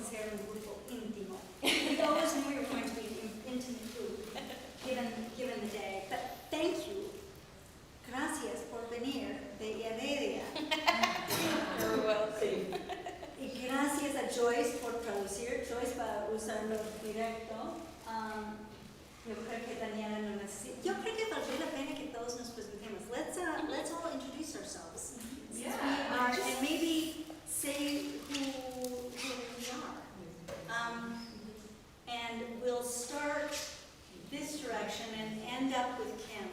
ser un grupo íntimo. We always knew we were going to be an intimate group, given the day. But thank you. Gracias por venir de Heredia. You're welcome. Y gracias a Joyce por traducir. Joyce va a usarlo directo. Yo creo que Daniela no necesita. Yo creo que valdría la pena que todos nos presentemos. Let's all introduce ourselves. Yeah. We are, and maybe say who we are. And we'll start this direction and end up with Kim.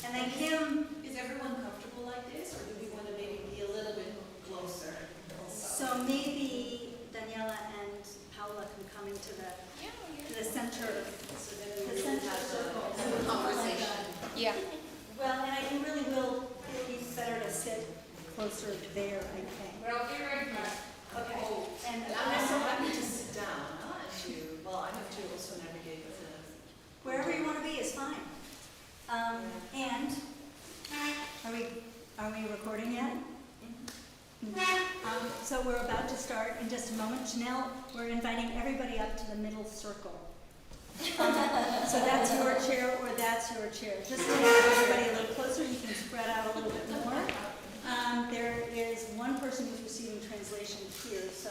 And then Kim, Is everyone comfortable like this, or do we want to maybe be a little bit closer? so maybe Daniela and Paula can come into the center. So then The we center have circle. a conversation. Yeah. Well, and I really will, it'll be better to sit closer there, I think. But I'll be right back. Okay. Oh, And and I'm so happy to sit down, well, I have to also navigate with wherever you want to be is fine. And, are we recording yet? So we're about to start in just a moment. Janelle, we're inviting everybody up to the middle circle. So that's your chair or that's your chair. Just to make everybody a little closer, you can spread out a little bit more. There is one person who's receiving translation here, so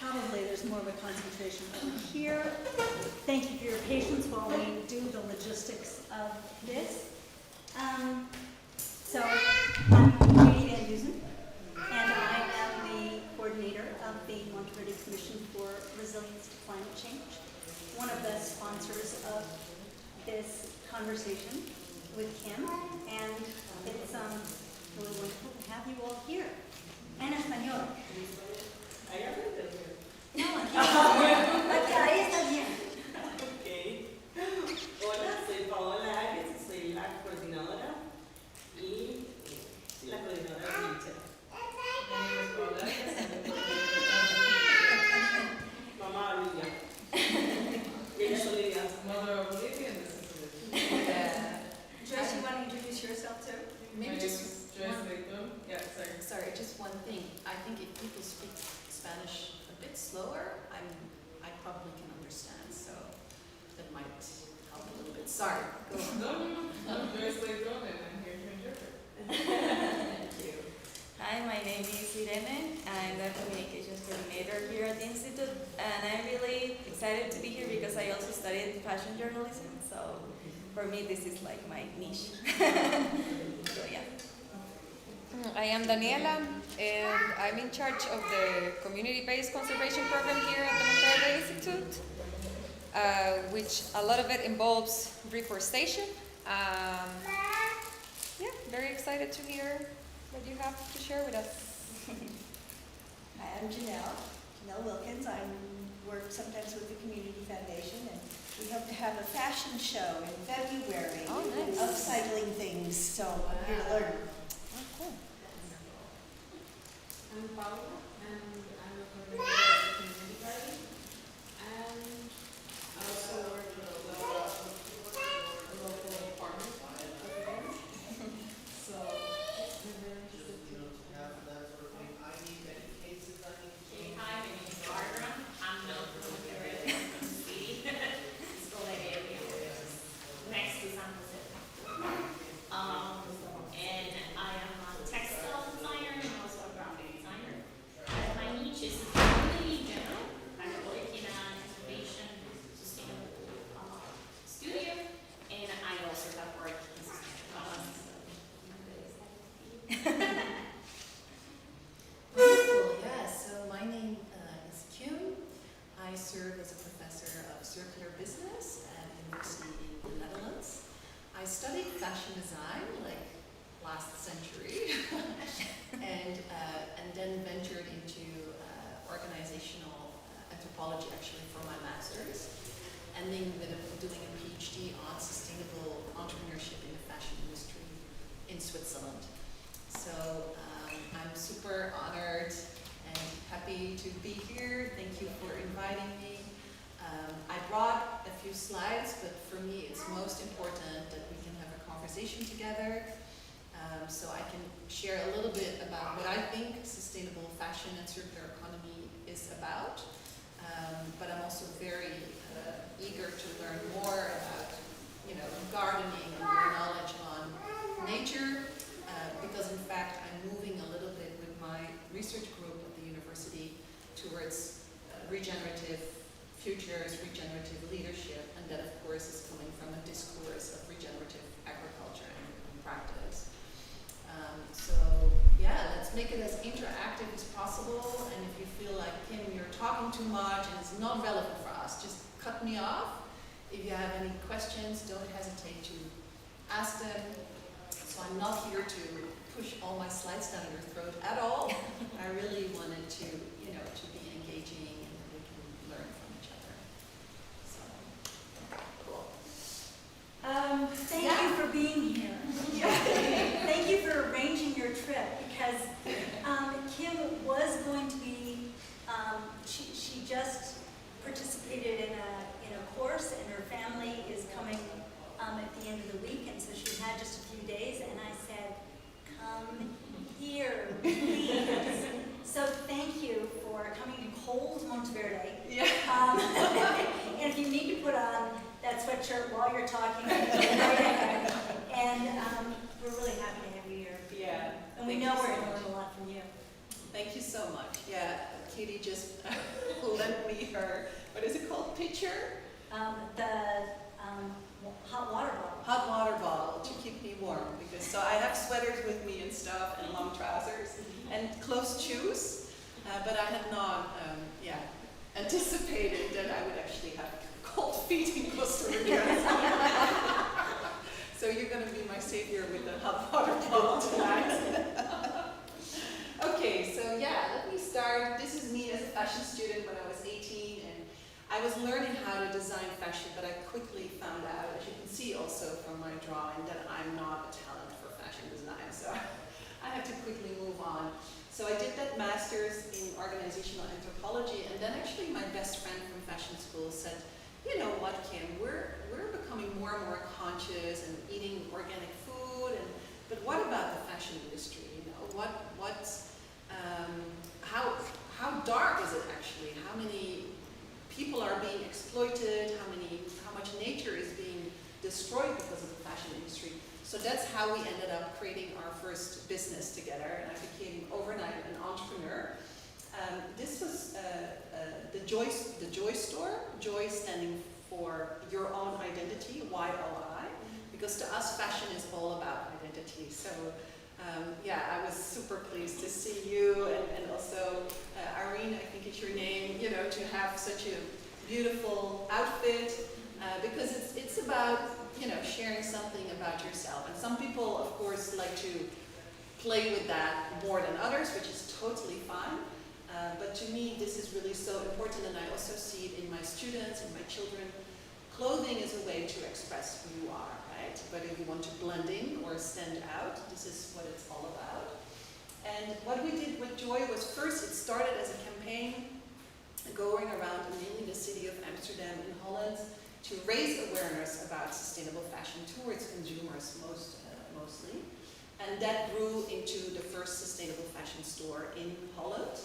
probably there's more of a concentration over here. Thank you for your patience while we do the logistics of this. So I'm Katie Van Dusen, and I am the coordinator of the Monteverde Commission for Resilience to Climate Change, one of the sponsors of this conversation with Kim, and it's really wonderful to have you all here. En español. No, aquí, ahí está bien. Ok. Hola, soy Paola Arias, soy la coordinadora y la coordinadora de Mitchell. Mamá Olivia. Y ella es Olivia. Mother of Olivia, and this is Olivia. Joyce, you want to introduce yourself too? My Maybe name just is Joyce Lecto. Yeah, sorry. sorry, just one thing. I think if people speak Spanish a bit slower, I probably can understand, so that might help a little bit. Sorry, go on. No, I'm Joyce Lecto, and I'm here to interpret. Thank you. Hi, my name is Irene. I'm the communications coordinator here at the Institute, and I'm really excited to be here because I also studied fashion journalism, so for me this is like my niche. So yeah. I am Daniela, and I'm in charge of the community-based conservation program here at the Monteverde Institute, which a lot of it involves reforestation. Yeah, very excited to hear what you have to share with us. Hi, I'm Janelle Wilkins. I work sometimes with the Community Foundation, and we hope to have a fashion show in February Oh, nice. upcycling things, so I'm here to learn. Oh, cool. I'm Paula, and I'm a coordinator of the community garden. And I also work with a local farmers market over there. So I'm very interested to. Hi, my name is Barbara. I'm known for Monterrey, from the city. It's called the area, next to San Jose. And I am a textile designer and also a graphic designer. My niche is sustainability in general. I work in an innovation sustainable studio, and I also have worked in Wonderful, yeah. So my name is Kim. I serve as a professor of circular business at University in the Netherlands. I studied fashion design like last century, and then ventured into organizational anthropology actually for my master's, ending with doing a PhD on sustainable entrepreneurship in the fashion industry in Switzerland. So I'm super honored and happy to be here. Thank you for inviting me. I brought a few slides, but for me it's most important that we can have a conversation together, so I can share a little bit about what I think sustainable fashion and circular economy is about. But I'm also very eager to learn more about, gardening and more knowledge on nature, because in fact I'm moving a little bit with my research group at the university towards regenerative futures, regenerative leadership, and that of course is coming from a discourse of regenerative agriculture and practice. So yeah, let's make it as interactive as possible, and if you feel like, Kim, you're talking too much and it's not relevant for us, just cut me off. If you have any questions, don't hesitate to ask them. So I'm not here to push all my slides down your throat at all. I really wanted to, to be engaging and we can learn from each other. So, cool. Thank you for being here. Thank you for arranging your trip, because Kim was going to be, she just participated in a course, and her family is coming at the end of the week, and so she had just a few days, and I said, come here, please. So thank you for coming to cold Monteverde. Yeah. And if you need to put on that sweatshirt while you're talking, and we're really happy to have you here. Yeah. And we know we're going to learn a lot from you. Thank you so much. Yeah, Katie just lent me her, what is it called, pitcher? Hot water bottle. Hot water bottle to keep me warm, because so I have sweaters with me and stuff, and long trousers, and closed shoes, but I had not, anticipated that I would actually have cold feet in Costa Rica. So you're going to be my savior with the hot water bottle tonight. Okay, so yeah, let me start. This is me as a fashion student when I was 18, and I was learning how to design fashion, but I quickly found out, as you can see also from my drawing, that I'm not a talent for fashion design, so I had to quickly move on. So I did that master's in organizational anthropology, and then actually my best friend from fashion school said, you know what, Kim, we're becoming more and more conscious and eating organic food, but what about the fashion industry? How dark is it actually? How many people are being exploited? How much nature is being destroyed because of the fashion industry? So that's how we ended up creating our first business together, and I became overnight an entrepreneur. This was the Joy store, Joy standing for your own identity, Y-O-I, because to us fashion is all about identity. So I was super pleased to see you, and also Irene, I think it's your name, to have such a beautiful outfit, because it's about sharing something about yourself. And some people, of course, like to play with that more than others, which is totally fine. But to me, this is really so important, and I also see it in my students and my children. Clothing is a way to express who you are, right? Whether you want to blend in or stand out, this is what it's all about. And what we did with Joy was, first it started as a campaign going around mainly the city of Amsterdam in Holland to raise awareness about sustainable fashion towards consumers mostly. And that grew into the first sustainable fashion store in Holland,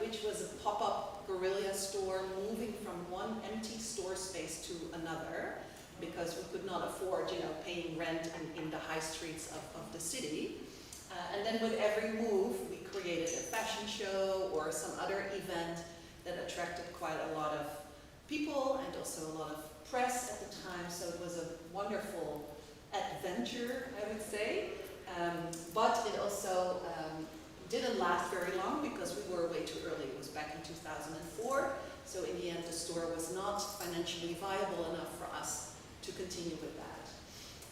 which was a pop-up guerrilla store moving from one empty store space to another, because we could not afford, paying rent in the high streets of the city. And then with every move, we created a fashion show or some other event that attracted quite a lot of people and also a lot of press at the time. So it was a wonderful adventure, I would say. But it also didn't last very long because we were way too early. It was back in 2004. So in the end, the store was not financially viable enough for us to continue with that.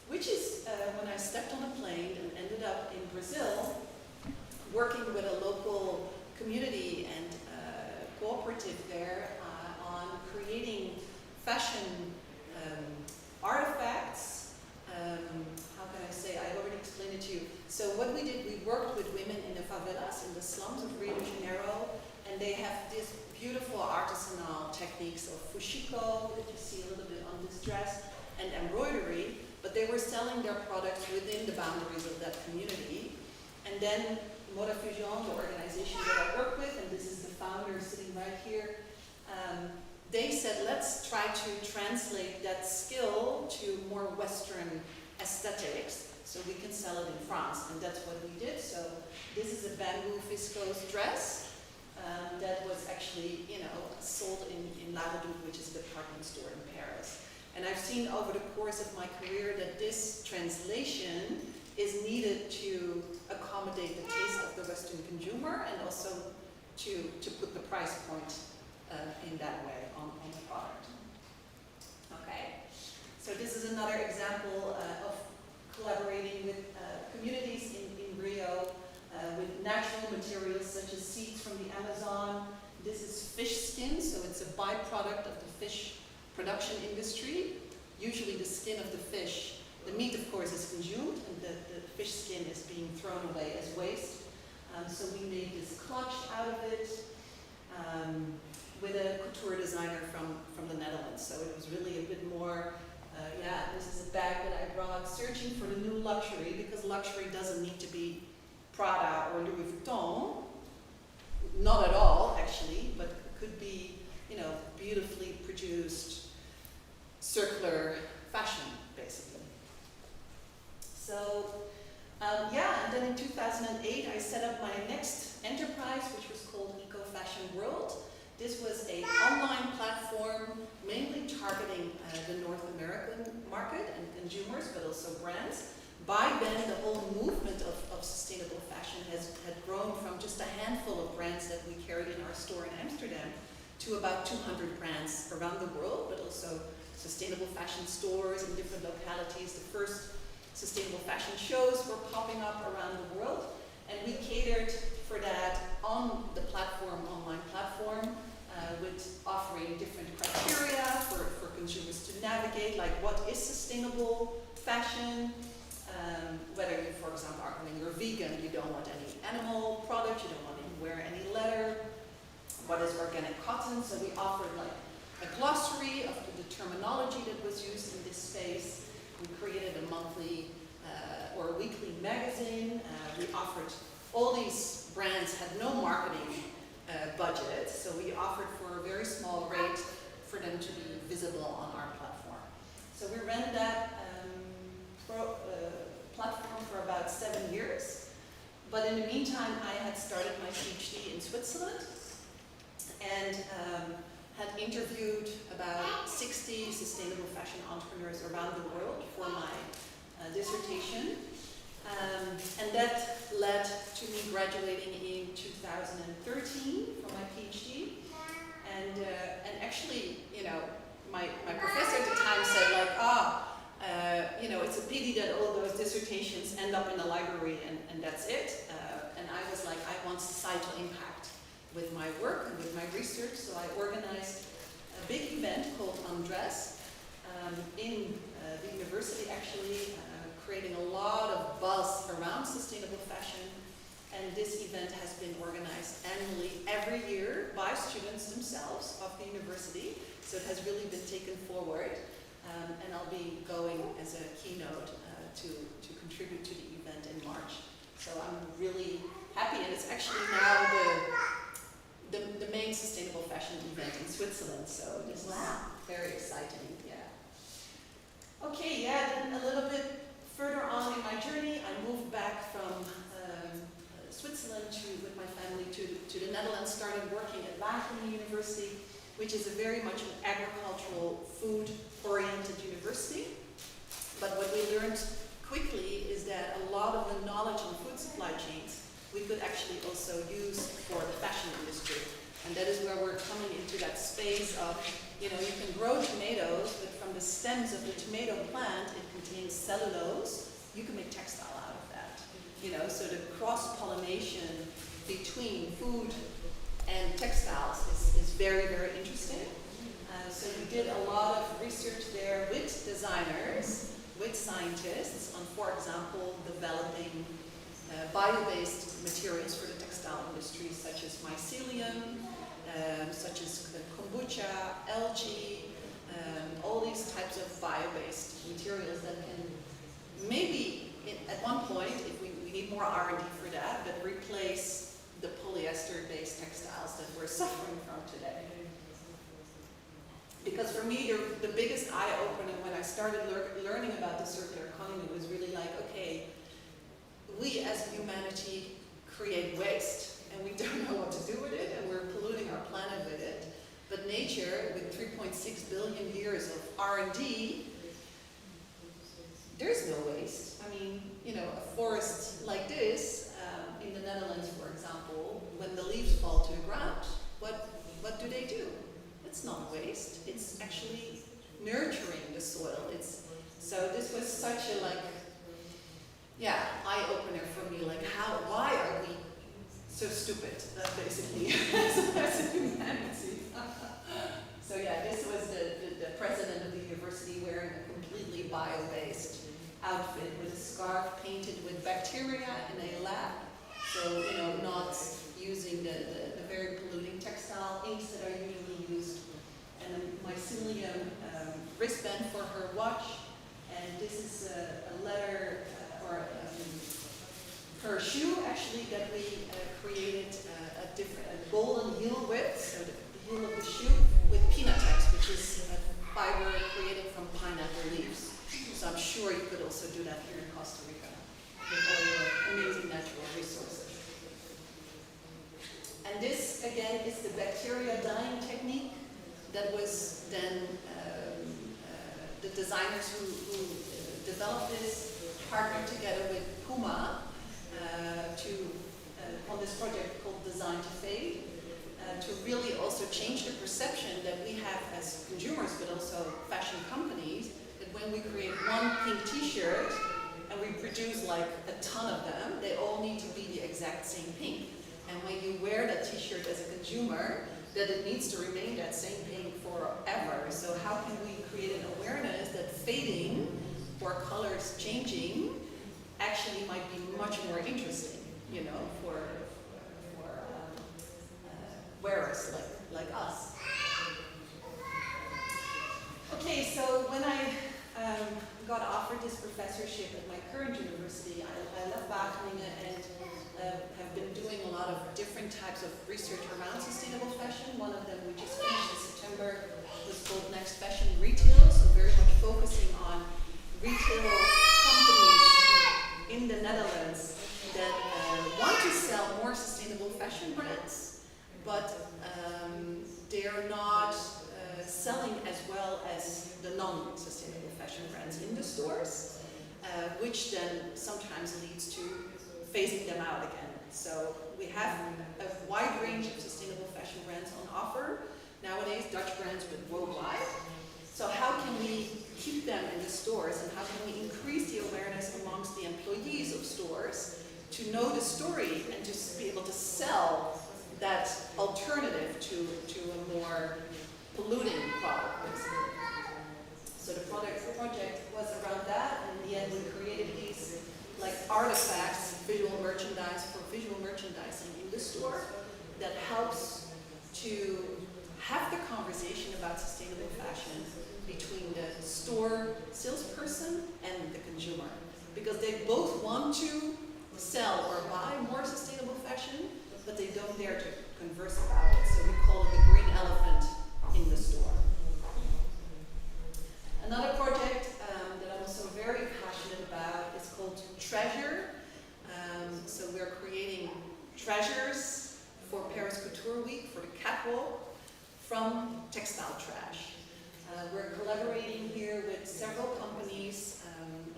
Which is when I stepped on a plane and ended up in Brazil, working with a local community and cooperative there on creating fashion artifacts. How can I say? I already explained it to you. So what we did, we worked with women in the favelas, in the slums of Rio de Janeiro, and they have these beautiful artisanal techniques of fushiko, that you see a little bit on this dress, and embroidery, but they were selling their products within the boundaries of that community. And then Moda Fusion, the organization that I work with, and this is the founder sitting right here, they said, let's try to translate that skill to more Western aesthetics so we can sell it in France, and that's what we did. So this is a bamboo viscose dress that was actually, sold in La Redoute, which is a department store in Paris. And I've seen over the course of my career that this translation is needed to accommodate the taste of the Western consumer and also to put the price point in that way on the product. Okay, so this is another example of collaborating with communities in Rio with natural materials such as seeds from the Amazon. This is fish skin, so it's a byproduct of the fish production industry. Usually the skin of the fish, the meat of course is consumed, and the fish skin is being thrown away as waste. So we made this clutch out of it with a couture designer from the Netherlands. So it was really a bit more, this is a bag that I brought searching for the new luxury, because luxury doesn't need to be Prada or Louis Vuitton. Not at all, actually, but it could be, beautifully produced circular fashion, basically. So, and then in 2008, I set up my next enterprise, which was called Eco Fashion World. This was an online platform mainly targeting the North American market and consumers, but also brands. By then, the whole movement of sustainable fashion had grown from just a handful of brands that we carried in our store in Amsterdam to about 200 brands around the world, but also sustainable fashion stores in different localities. The first sustainable fashion shows were popping up around the world, and we catered for that on the platform, online platform, with offering different criteria for consumers to navigate, like what is sustainable fashion, whether you, for example, when you're vegan, you don't want any animal products, you don't want to wear any leather, what is organic cotton, so we offered like a glossary of the terminology that was used in this space. We created a monthly or a weekly magazine. We offered, all these brands had no marketing budget, so we offered for a very small rate for them to be visible on our platform. So we ran that platform for about 7 years, but in the meantime I had started my PhD in Switzerland and had interviewed about 60 sustainable fashion entrepreneurs around the world for my dissertation, and that led to me graduating in 2013 for my PhD, and actually, my professor at the time said like, it's a pity that all those dissertations end up in the library and that's it. And I was like, I want societal impact with my work and with my research, so I organized a big event called Undress in the university, actually, creating a lot of buzz around sustainable fashion. And this event has been organized annually every year by students themselves of the university, so it has really been taken forward. And I'll be going as a keynote to contribute to the event in March. So I'm really happy, and it's actually now the main sustainable fashion event in Switzerland. So this is very exciting. Yeah. Okay. Yeah. Then a little bit further on in my journey, I moved back from Switzerland with my family to the Netherlands. Started working at Wageningen University, which is a very much an agricultural, food-oriented university. But what we learned quickly is that a lot of the knowledge on food supply chains we could actually also use for the fashion industry. And that is where we're coming into that space of, you can grow tomatoes, but from the stems of the tomato plant, it contains cellulose. You can make textile out of that. So the cross-pollination between food and textiles is very, very interesting. So we did a lot of research there with designers, with scientists on, for example, developing bio-based materials for the textile industry, such as mycelium, such as kombucha, algae, all these types of bio-based materials that can maybe, at one point, if we need more R&D for that, but replace the polyester-based textiles that we're suffering from today. Because for me, the biggest eye-opener when I started learning about the circular economy was really like, okay, we as humanity create waste, and we don't know what to do with it, and we're polluting our planet with it. But nature, with 3.6 billion years of R&D, there's no waste. I mean, you know, a forest like this, in the Netherlands, for example, when the leaves fall to the ground, what do they do? It's not waste. It's actually nurturing the soil. So this was such a eye-opener for me. Like, why are we so stupid? Basically, as a humanity. So yeah, this was the president of the university wearing a completely bio-based outfit with a scarf painted with bacteria in a lab. So, you know, not using the very polluting textile inks that are usually used. And a mycelium wristband for her watch. And this is a letter, her shoe actually, that we created a golden heel with. So the heel of the shoe with Pinatex, which is a fiber created from pineapple leaves. So I'm sure you could also do that here in Costa Rica with all your amazing natural resources. And this, again, is the bacteria dyeing technique that was then the designers who developed this partnered together with Puma on this project called Design to Fade, to really also change the perception that we have as consumers, but also fashion companies, that when we create one pink t-shirt and we produce like a ton of them, they all need to be the exact same pink. And when you wear that t-shirt as a consumer, that it needs to remain that same pink forever. So how can we create an awareness that fading or colors changing actually might be much more interesting, you know, for wearers like us. Okay, so when I got offered this professorship at my current university, I left Wageningen and have been doing a lot of different types of research around sustainable fashion. One of them, we just finished in September, was called Next Fashion Retail, so very much focusing on retail companies in the Netherlands that want to sell more sustainable fashion brands, but they're not selling as well as the non-sustainable fashion brands in the stores, which then sometimes leads to phasing them out again. So we have a wide range of sustainable fashion brands on offer nowadays, Dutch brands, but worldwide. So how can we keep them in the stores, and how can we increase the awareness amongst the employees of stores to know the story and to be able to sell that alternative to a more polluting product, basically. So the project was around that, and in the end we created these like artifacts, visual merchandising in the store that helps to have the conversation about sustainable fashion between the store salesperson and the consumer, because they both want to sell or buy more sustainable fashion, but they don't dare to converse about it. So we call it the green elephant in the store. Another project that I'm also very passionate about is called Treasure. So we're creating treasures for Paris Couture Week, for the catwalk, from textile trash. We're collaborating here with several companies,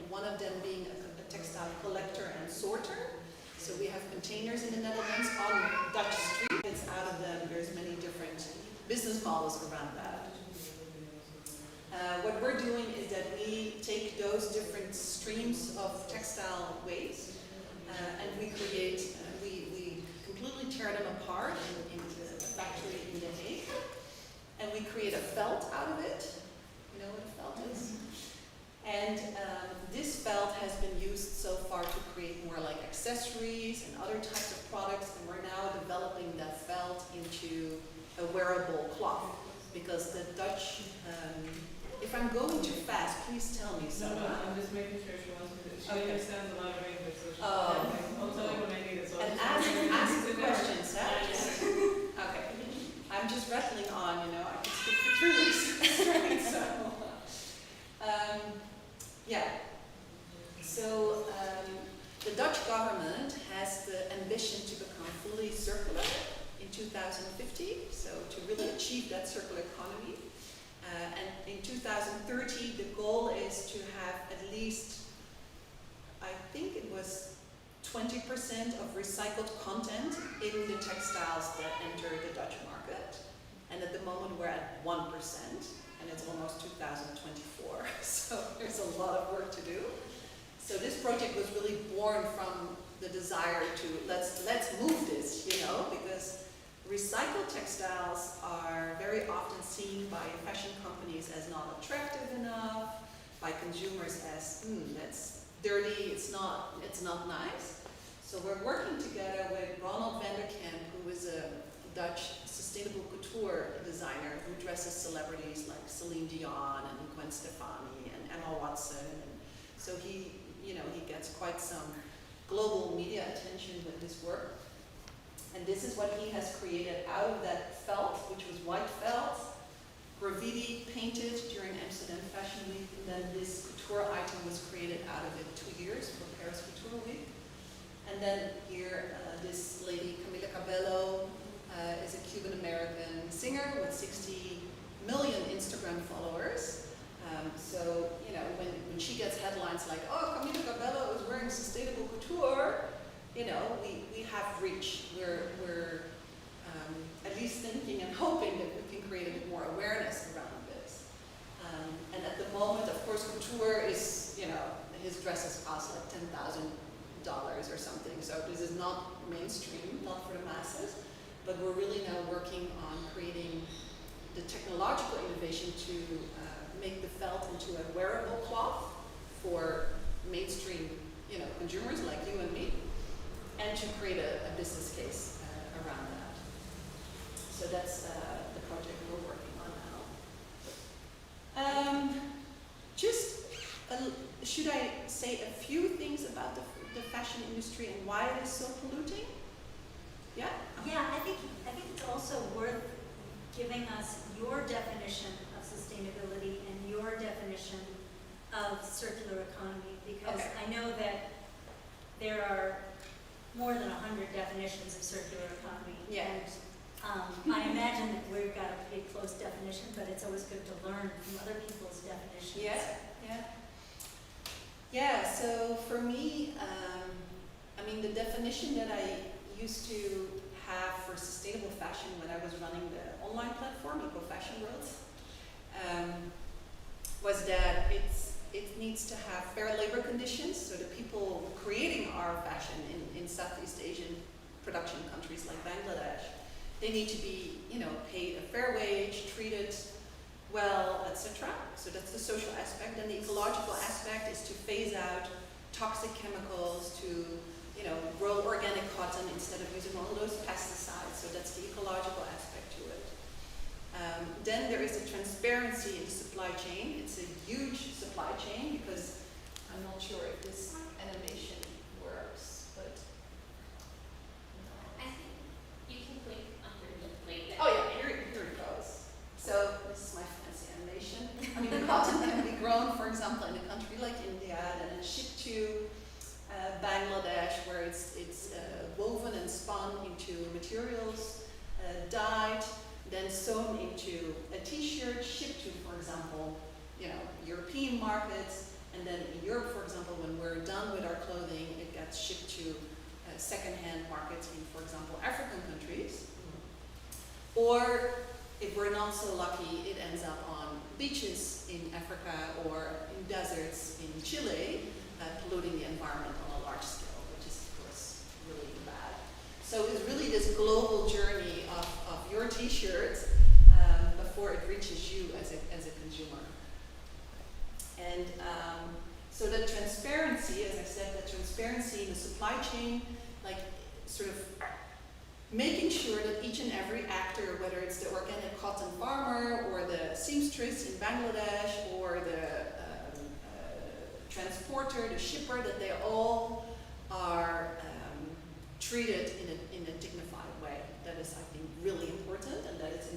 one of them being a textile collector and sorter. So we have containers in the Netherlands on Dutch streets. Out of them, there's many different business models around that. What we're doing is that we take those different streams of textile waste and we create, we completely tear them apart in a factory in The Hague, and we create a felt out of it. You know what a felt is? And this felt has been used so far to create more like accessories and other types of products, and we're now developing that felt into a wearable cloth, because the Dutch, if I'm going too fast, please tell me so. No, I'm just making sure she wants to. She Okay. understands a lot of English, so Oh, I'll tell you when I need it. So And ask the questions, huh? Okay. I'm just rattling on, you know, I can speak for 3 weeks straight, so. Yeah. So, the Dutch government has the ambition to become fully circular in 2050, so to really achieve that circular economy. And in 2030, the goal is to have at least, I think it was 20% of recycled content in the textiles that enter the Dutch market. And at the moment we're at 1%, and it's almost 2024, so there's a lot of work to do. So this project was really born from the desire to let's move this, you know, because recycled textiles are very often seen by fashion companies as not attractive enough, by consumers as, that's dirty, it's not nice. So we're working together with Ronald van der Kamp, who is a Dutch sustainable couture designer who dresses celebrities like Celine Dion and Gwen Stefani and Emma Watson. And so he gets quite some global media attention with his work. And this is what he has created out of that felt, which was white felt, graffiti painted during Amsterdam Fashion Week, and then this couture item was created out of it 2 years for Paris Couture Week. And then here, this lady, Camila Cabello, is a Cuban-American singer with 60 million Instagram followers. So, you know, when she gets headlines like, oh, Camila Cabello is wearing sustainable couture, you know, we have reach. We're at least thinking and hoping that we can create a bit more awareness around this. And at the moment, of course, couture is, you know, his dresses cost like $10,000 or something. So this is not mainstream, not for the masses. But we're really now working on creating the technological innovation to make the felt into a wearable cloth for mainstream, you know, consumers like you and me, and to create a business case around that. So that's the project we're working on now. Should I say a few things about the fashion industry and why it is so polluting? Yeah? Yeah, I think it's also worth giving us your definition of sustainability and your definition of circular economy, because Okay. I know that there are more than 100 definitions of circular economy. Yeah. And I imagine that we've got a pretty close definition, but it's always good to learn from other people's definitions. Yeah, so for me, I mean, the definition that I used to have for sustainable fashion when I was running the online platform, Eco Fashion World, was that it needs to have fair labor conditions, so the people creating our fashion in Southeast Asian production countries like Bangladesh, they need to be, you know, paid a fair wage, treated well, etc. So that's the social aspect. And the ecological aspect is to phase out toxic chemicals, to, you know, grow organic cotton instead of using all those pesticides. So that's the ecological aspect to it. Then there is a transparency in the supply chain. It's a huge supply chain because I'm not sure if this animation works, but I think you can click underneath like that. oh yeah, here it goes. So this is my fancy animation. I mean, the cotton can be grown, for example, in a country like India, and then shipped to Bangladesh, where it's woven and spun into materials, dyed, then sewn into a t-shirt, shipped to, for example, you know, European markets, and then in Europe, for example, when we're done with our clothing, it gets shipped to second-hand markets in, for example, African countries. Or if we're not so lucky, it ends up on beaches in Africa or in deserts in Chile, polluting the environment on a large scale, which is, of course, really bad. So it's really this global journey of your t-shirts before it reaches you as a consumer. And so the transparency, as I said, the transparency in the supply chain, like sort of making sure that each and every actor, whether it's the organic cotton farmer or the seamstress in Bangladesh or the transporter, the shipper, that they all are treated in a dignified way. That is, I think, really important, and that is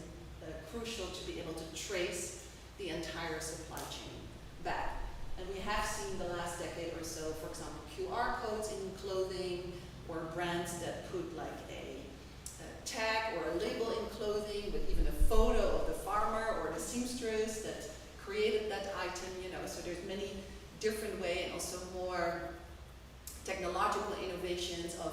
crucial to be able to trace the entire supply chain back. And we have seen the last decade or so, for example, QR codes in clothing, or brands that put like a tag or a label in clothing with even a photo of the farmer or the seamstress that created that item, you know. So there's many different ways, and also more technological innovations of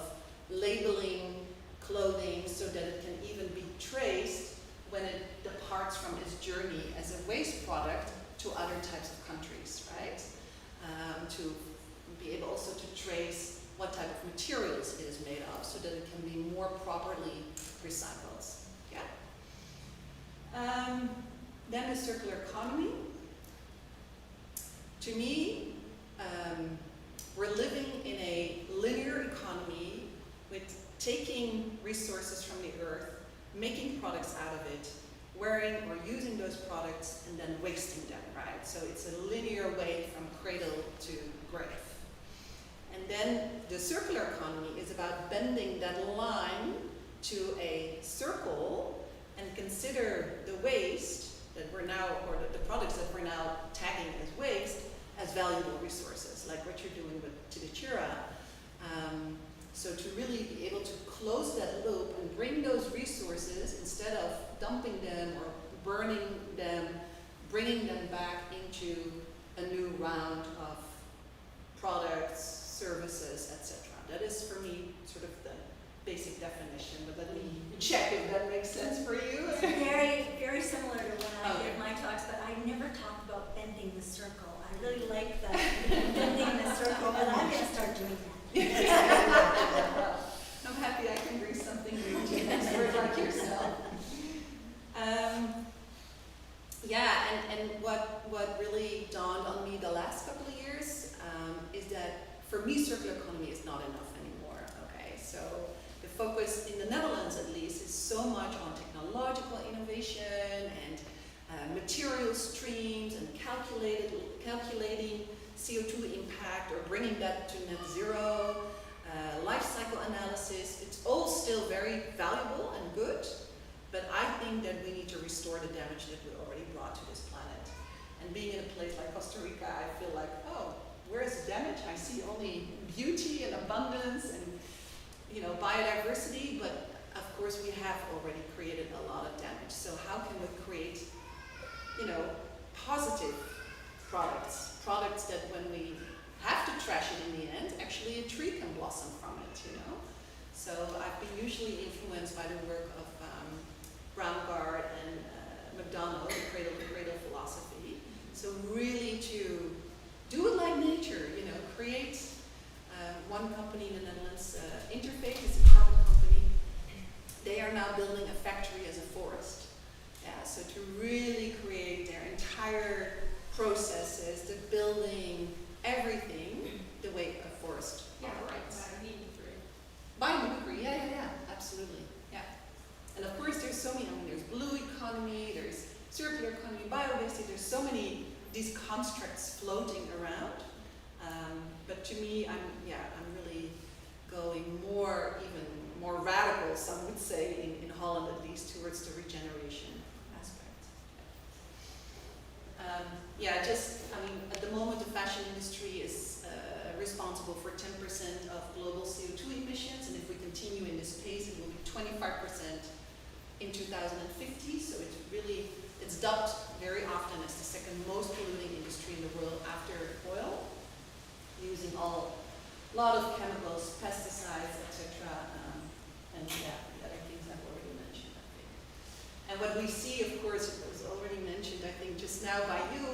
labeling clothing so that it can even be traced when it departs from its journey as a waste product to other types of countries, right? To be able also to trace what type of materials it is made of so that it can be more properly recycled. Yeah. Then the circular economy. To me, we're living in a linear economy with taking resources from the earth, making products out of it, wearing or using those products, and then wasting them, right? So it's a linear way from cradle to grave. And then the circular economy is about bending that line to a circle and consider the waste that we're now, or the products that we're now tagging as waste, as valuable resources, like what you're doing with Tidachira. So to really be able to close that loop and bring those resources, instead of dumping them or burning them, bringing them back into a new round of products, services, etc. That is, for me, sort of the basic definition, but let me check if that makes sense for you. It's very, very similar to when I Okay. give my talks, but I never talk about bending the circle. I really like the bending the circle, but I'm going to start doing that. I'm happy I can bring something new to an expert like yourself. And what really dawned on me the last couple of years is that for me, circular economy is not enough anymore. Okay, so the focus in the Netherlands, at least, is so much on technological innovation and material streams and calculating CO2 impact or bringing that to net zero, life cycle analysis. It's all still very valuable and good, but I think that we need to restore the damage that we already brought to this planet. And being in a place like Costa Rica, I feel like, oh, where is the damage? I see only beauty and abundance and, you know, biodiversity, but of course we have already created a lot of damage. So how can we create, you know, positive products that when we have to trash it in the end, actually a tree can blossom from it, you know? So I've been usually influenced by the work of Braungart and McDonough, the cradle to cradle philosophy. So really to do it like nature, you know, create one company in the Netherlands, Interface is a carbon company. They are now building a factory as a forest. Yeah, so to really create their entire processes, the building, everything, the way a forest operates. Biomimicry, yeah, absolutely, yeah. And of course there's so many, I mean, there's blue economy, there's circular economy, biodiversity, there's so many these constructs floating around. But to me, I'm really going even more radical, some would say, in Holland at least, towards the regeneration aspect. At the moment the fashion industry is responsible for 10% of global CO2 emissions, and if we continue in this pace, it will be 25% in 2050. So it's dubbed very often as the second most polluting industry in the world after oil, using a lot of chemicals, pesticides, etc. And the other things I've already mentioned, I think. And what we see, of course, it was already mentioned, I think, just now by you.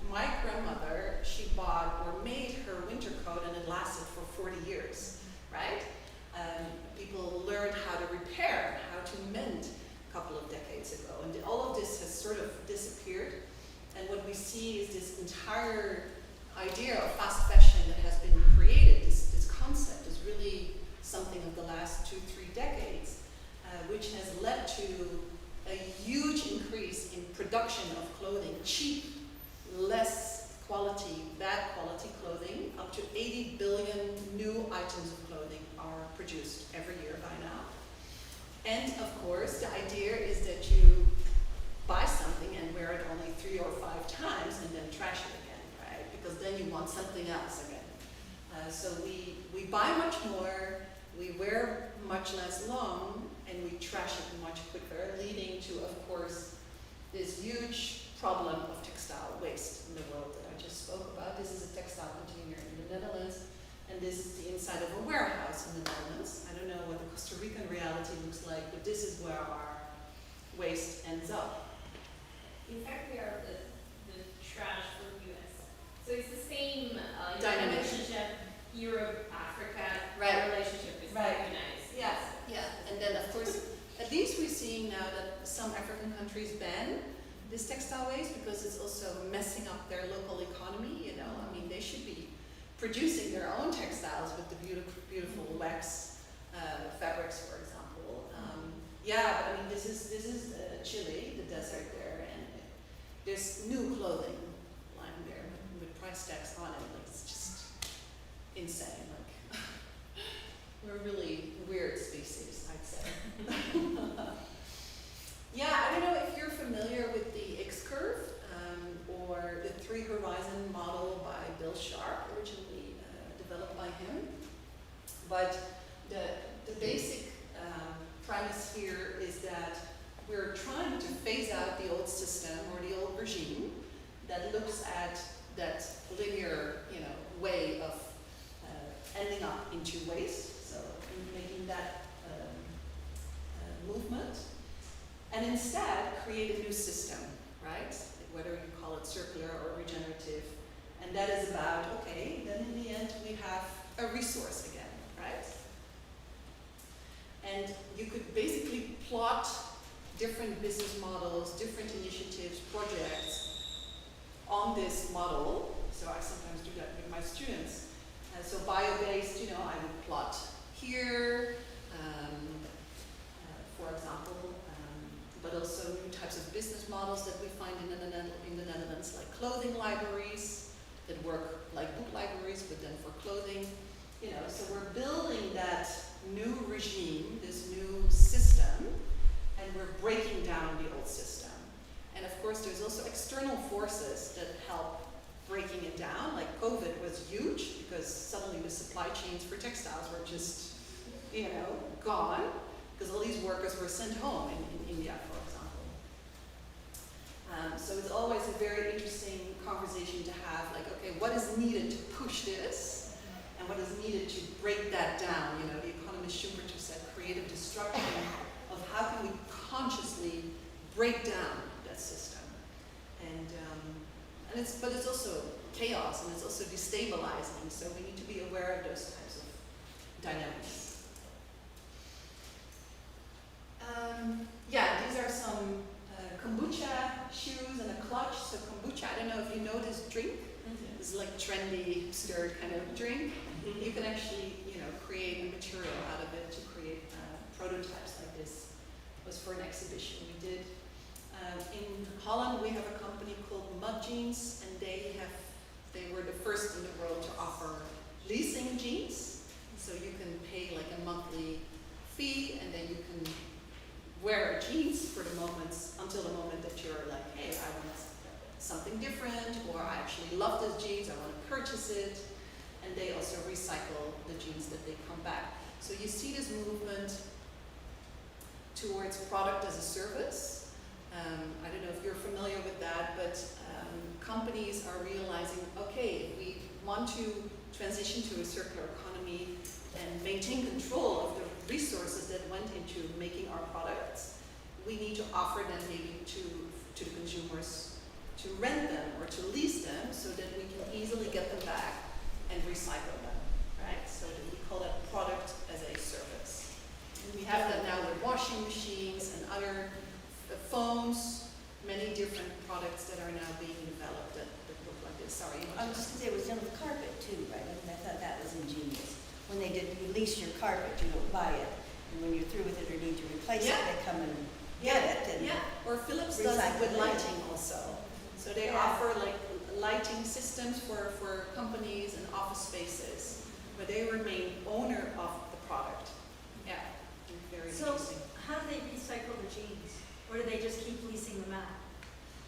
My grandmother, she bought or made her winter coat, and it lasted for 40 years, right? People learned how to repair, how to mend a couple of decades ago, and all of this has sort of disappeared. And what we see is this entire idea of fast fashion that has been created. This concept is really something of the last 2-3 decades, which has led to a huge increase in production of clothing, cheap, less quality, bad quality clothing. Up to 80 billion new items of clothing are produced produced every year by now. And of course, the idea is that you buy something and wear it only 3 or 5 times and then trash it again, right? Because then you want something else again. So we buy much more, we wear much less long, and we trash it much quicker, leading to, of course, this huge problem of textile waste in the world that I just spoke about. This is a textile container in the Netherlands, and this is the inside of a warehouse in the Netherlands. I don't know what the Costa Rican reality looks like, but this is where our waste ends up. In fact, we are the trash for US. So it's the same Dynamic. relationship, Europe, Africa, Right. relationship is Right. the United States. Yeah, and then of course, at least we're seeing now that some African countries ban this textile waste because it's also messing up their local economy, you know. I mean, they should be producing their own textiles with the beautiful wax fabrics, for example. Yeah, but I mean, this is Chile, the desert there, and there's new clothing lying there with price tags on it. Like, it's just insane. Like, we're a really weird species, I'd say. Yeah, I don't know if you're familiar with the X-curve or the 3 Horizon model by Bill Sharp, originally developed by him. But the basic premise here is that we're trying to phase out the old system or the old regime that looks at that linear, way of ending up into waste. So making that movement, and instead create a new system, right? Whether you call it circular or regenerative, and that is about, okay, then in the end we have a resource again, right? And you could basically plot different business models, different initiatives, projects on this model. So I sometimes do that with my students. So bio-based, I would plot here, for example, but also new types of business models that we find in the Netherlands, like clothing libraries that work like book libraries, but then for clothing. So we're building that new regime, this new system, and we're breaking down the old system. And of course, there's also external forces that help breaking it down. Like COVID was huge because suddenly the supply chains for textiles were just, gone, because all these workers were sent home in India, for example. So it's always a very interesting conversation to have, like, okay, what is needed to push this, and what is needed to break that down? The economist Schumpeter said creative destruction of how can we consciously break down that system. But it's also chaos, and it's also destabilizing, so we need to be aware of those types of dynamics. These are some kombucha shoes and a clutch. So kombucha, I don't know if you know this drink. It's like trendy, hipster kind of drink. You can actually, create a material out of it to create prototypes like this. It was for an exhibition we did. In Holland, we have a company called Mud Jeans, and they were the first in the world to offer leasing jeans. So you can pay like a monthly fee, and then you can wear jeans for the moments, until the moment that you're like, hey, I want something different, or I actually love this jeans, I want to purchase it. And they also recycle the jeans that they come back. So you see this movement towards product as a service. I don't know if you're familiar with that, but companies are realizing, okay, if we want to transition to a circular economy and maintain control of the resources that went into making our products, we need to offer them maybe to the consumers to rent them or to lease them so that we can easily get them back and recycle them, right? So that we call that product as a service. And we have that now with washing machines and other phones, many different products that are now being developed that look like this. Sorry. I was just going to say, it was done with carpet too, right? I mean, I thought that was ingenious. When they did release your carpet, you don't buy it. And when you're through with it or need to replace it, they come and get it. And Or Philips does it with recycle it. lighting also. So they offer like lighting systems for companies and office spaces, where they remain owner of the product. think very So, interesting. how do they recycle the jeans? Or do they just keep leasing them out?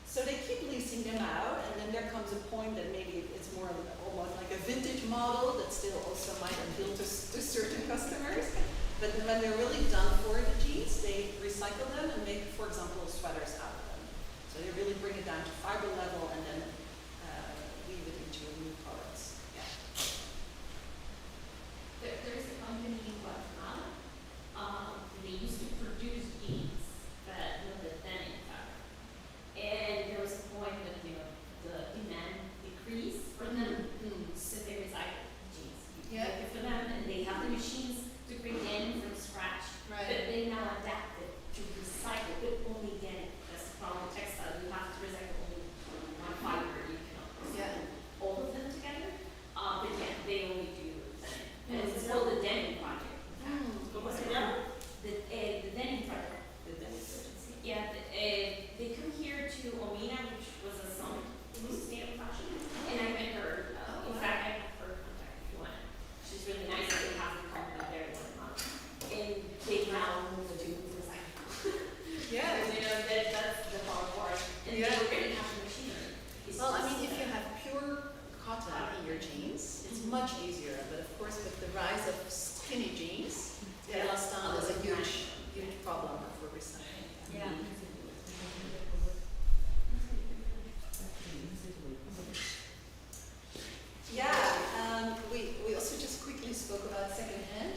So they keep leasing them out, and then there comes a point that maybe it's more almost like a vintage model that still also might appeal to certain customers. But when they're really done for the jeans, they recycle them and make, for example, sweaters out of them. So they really bring it down to fiber level and then weave it into new products. Yeah. There's a company in Guatemala, they used to produce jeans, but with the denim fabric. And there was a point that, the demand decreased for them, so they recycle jeans. You Yeah. make it for them, and they have the machines to bring denim from scratch. But they now adapted to recycle, but only denim. That's the problem with textile, you have to recycle only one fiber, you cannot recycle all of them together. But yeah, they only do denim. And it's called the Denim Project. in fact. ¿Cómo se llama? The Denim Project. The demonstration. Yeah, they come here to Omina, which was a summit in sustainable fashion, and I met her. In fact, I have her contact if you want. She's really nice. They have a company there in Guatemala, and they now move to recycle. Yeah. That's the hard part, and they already have the machinery. It's Well, I just, mean, if you have pure cotton in your jeans, it's much easier. But of course, with the rise of skinny jeans, elastan is a huge problem for recycling. Yeah. Yeah, we also just quickly spoke about secondhand.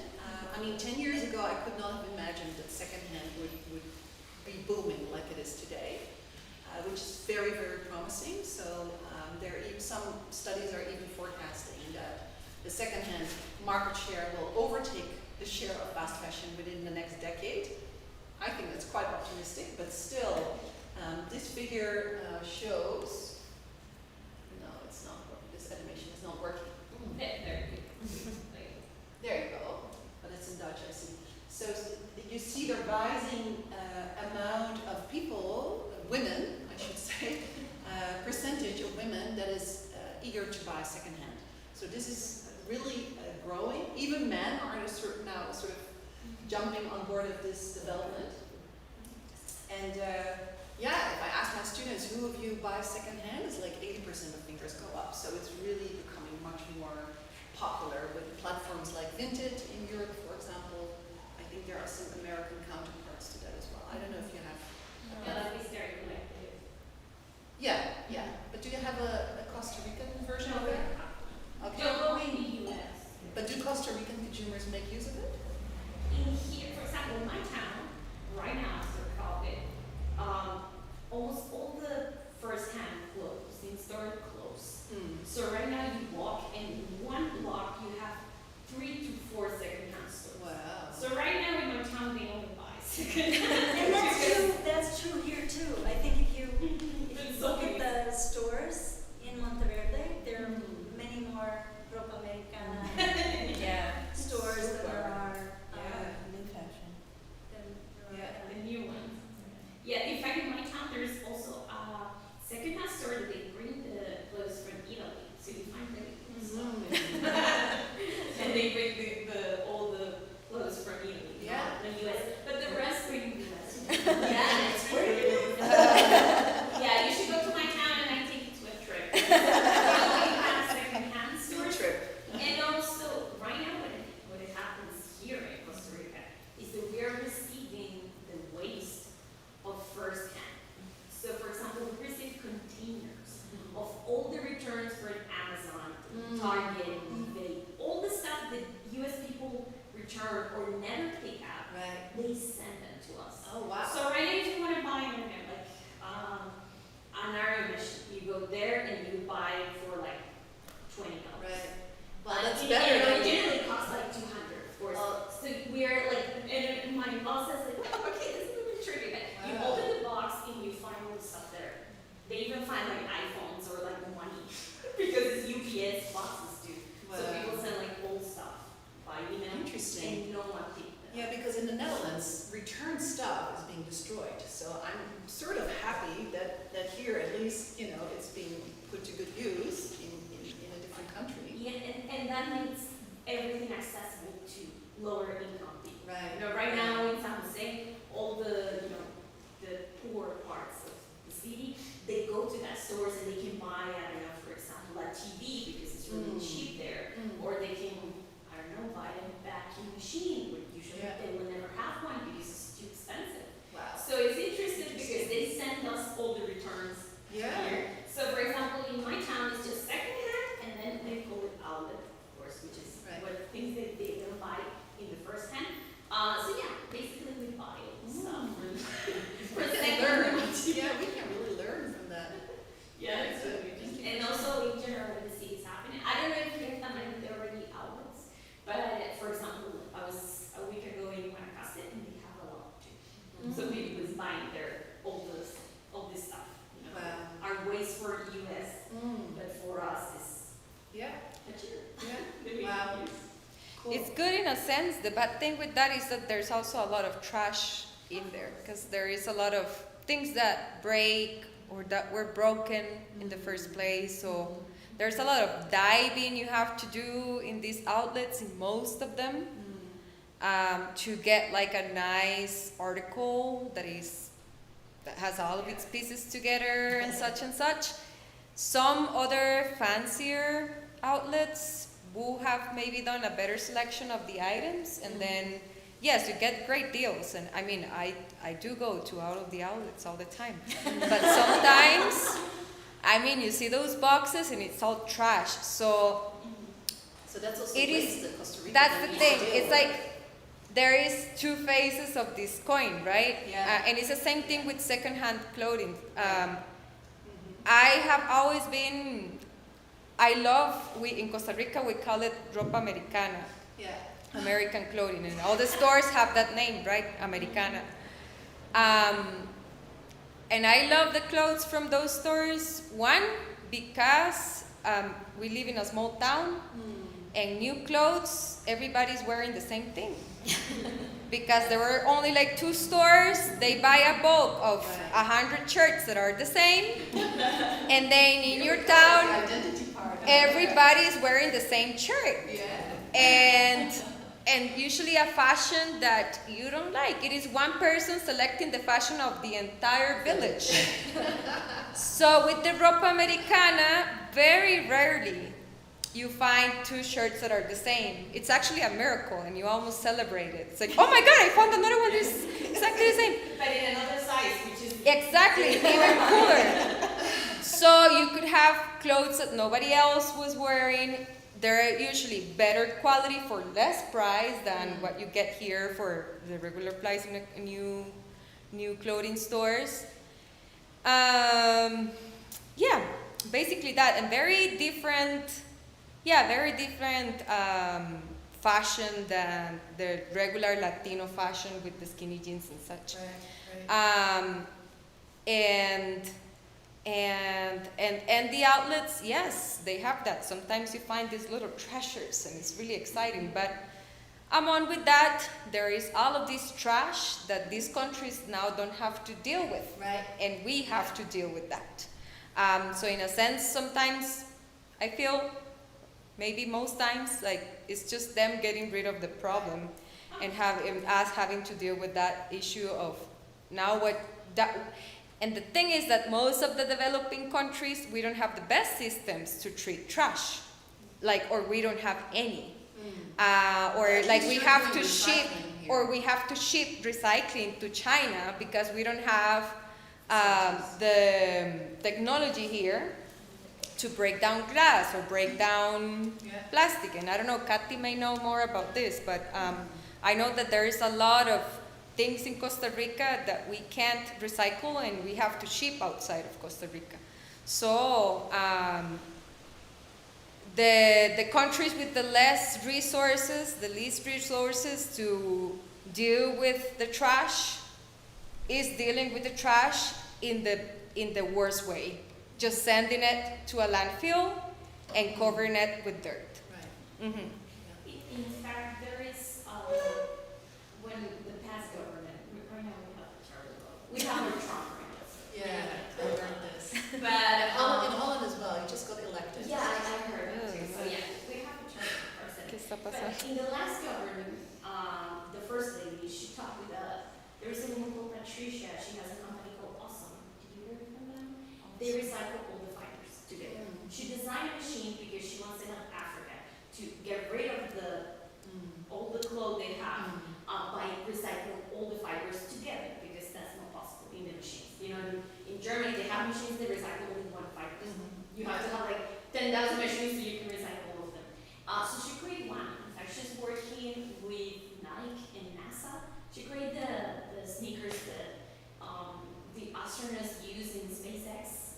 I mean, 10 years ago, I could not have imagined that secondhand would be booming like it is today, which is very, very promising. So some studies are even forecasting that the secondhand market share will overtake the share of fast fashion within the next decade. I think that's quite optimistic, but still, this figure shows, no, it's not working, this animation is not working. there. There you go, but it's in Dutch, I see. So you see the rising amount of people, women, I should say, percentage of women that is eager to buy secondhand. So this is really growing. Even men are now sort of jumping on board of this development. And yeah, if I ask my students, who of you buy secondhand, it's like 80% of fingers go up. So it's really becoming much more popular with platforms like Vinted in Europe, for example. I think there are some American counterparts to that as well. I don't know if you have. It's very collective. Yeah. But do you have a Costa Rican version of it? Okay. Don't go in the US. But do Costa Rican consumers make use of it? In here, for example, in my town, right now after COVID, almost all the first-hand clothes, in store clothes. So right now you walk and in one block you have 3 to 4 second-hand stores. Wow. So right now in my town they only buy second-hand. And that's true here too. I think if you look at the stores in Monteverde, there are many more Ropa Americana stores than there are New fashion. The new ones. Yeah, in fact, in my town, there's also a second-hand store that they bring the clothes from Italy, so you find really cool stuff. And they bring all the clothes from Italy, not the US, but the rest bring the US. Yeah, it's weird. Yeah, you should go to my town and I take you to a trip. We have second-hand stores. And also, right now, what it happens here in Costa Rica is that we are receiving the waste of first-hand. So, for example, we receive containers of all the returns for Amazon, Target, eBay, all the stuff that U.S. people return or never pick up. Right. They send them to us. Oh, wow. So right now, if you want to buy an iron machine, you go there and you buy for like $20. Right. Well, that's better And than originally it costs like 200, of course. So we're like, and my boss says like, oh, okay, this is a bit tricky, but you Wow. open the box and you find all the stuff there. They even find like iPhones or like money because it's UPS boxes too. So Wow. people send like old stuff by email. Interesting. And no one picked them. Yeah, because in the Netherlands, return stuff is being destroyed. So I'm sort of happy that here at least, it's being put to good use in a different country. Yeah, and that makes everything accessible to lower income people. Right. You know, right now in San Jose, all the, you know, the poor parts of the city, they go to that stores and they can buy, I don't know, for example, a TV because it's really cheap there. Or they can, I don't know, buy a vacuum machine, but usually Yeah. they will never have one because it's too expensive. Wow. So it's interesting because they send us all the returns Yeah. here. So for example, in my town, it's just secondhand, and then they call it outlet, of course, which is Right. what things that they don't buy in the first hand. So yeah, basically we buy stuff for We can second learn. hand. Yeah, we can really learn from that. Yeah, That's so, good. Thank you. and also in general when the city's happening. I don't know if you have many there already outlets, but for example, I was a week ago in Guanacaste and they have a lot too. So people is buying their all this stuff. You know, Wow. our waste for US, but for us is Yeah, a cheer. yeah. that we Wow. can use. Cool. It's good in a sense. The bad thing with that is that there's also a lot of trash in there because there is a lot of things that break or that were broken in the first place. So there's a lot of diving you have to do in these outlets, in most of them, to get like a nice article that has all of its pieces together and such and such. Some other fancier outlets will have maybe done a better selection of the items, and then yes, you get great deals. And I mean, I do go to out of the outlets all the time, but sometimes, I mean, you see those boxes and it's all trash. So So that's also it waste is. that Costa Rica That's then the needs to thing. deal It's with. like there is two faces of this coin, right? Yeah. And it's the same thing with secondhand clothing. Mhm. I have always been. In Costa Rica we call it ropa americana, Yeah. American clothing, and all the stores have that name, right? Americana. And I love the clothes from those stores. One, because we live in a small town, and new clothes, everybody's wearing the same thing. Because there were only like 2 stores, they buy a bulk of 100 shirts that are the same, and then in your The town, identity part. everybody's wearing the same shirt. Yeah. And usually a fashion that you don't like. It is one person selecting the fashion of the entire village. So with the ropa americana, very rarely you find 2 shirts that are the same. It's actually a miracle, and you almost celebrate it. It's like, oh my God, I found another one that's exactly the same. But in another size, which is Exactly, even cooler. So you could have clothes that nobody else was wearing. They're usually better quality for less price than what you get here for the regular price in new clothing stores. Yeah, basically that, and very different fashion than the regular Latino fashion with the skinny jeans and such. Right. And the outlets, yes, they have that. Sometimes you find these little treasures and it's really exciting, but I'm on with that. There is all of this trash that these countries now don't have to deal with, Right. and we have to deal with that. So in a sense, sometimes I feel, maybe most times, like it's just them getting rid of the problem and us having to deal with that issue of now and the thing is that most of the developing countries, we don't have the best systems to treat trash, or we don't have any. Or like we have to ship, or we have to ship recycling to China because we don't have the technology here to break down glass or break down plastic. And I don't know, Katy may know more about this, but I know that there is a lot of things in Costa Rica that we can't recycle and we have to ship outside of Costa Rica. So the countries with the least resources to deal with the trash is dealing with the trash in the worst way, just sending it to a landfill and covering it with dirt. Right. Mm-hmm. in fact, there is, when the past government, right now we have the charter law. We have a Trump right now. So. Yeah, I learned this. But, In Holland as well, you just got elected. yeah, I heard it too. So yeah, we have a charter person. ¿Qué está But pasando? in the last government, the first lady, she talked with there's a woman called Patricia, she has a company called Awesome. Did you hear from them? They recycle all the fibers together. She designed a machine because she wants in Africa to get rid of all the clothes they have by recycling all the fibers together, because that's not possible in the machines. You know, in Germany they have machines that recycle only one fiber. You have to have like 10,000 machines so you can recycle all of them. So she created one. In fact, she's working with Nike and NASA. She created the sneakers that the astronauts use in SpaceX.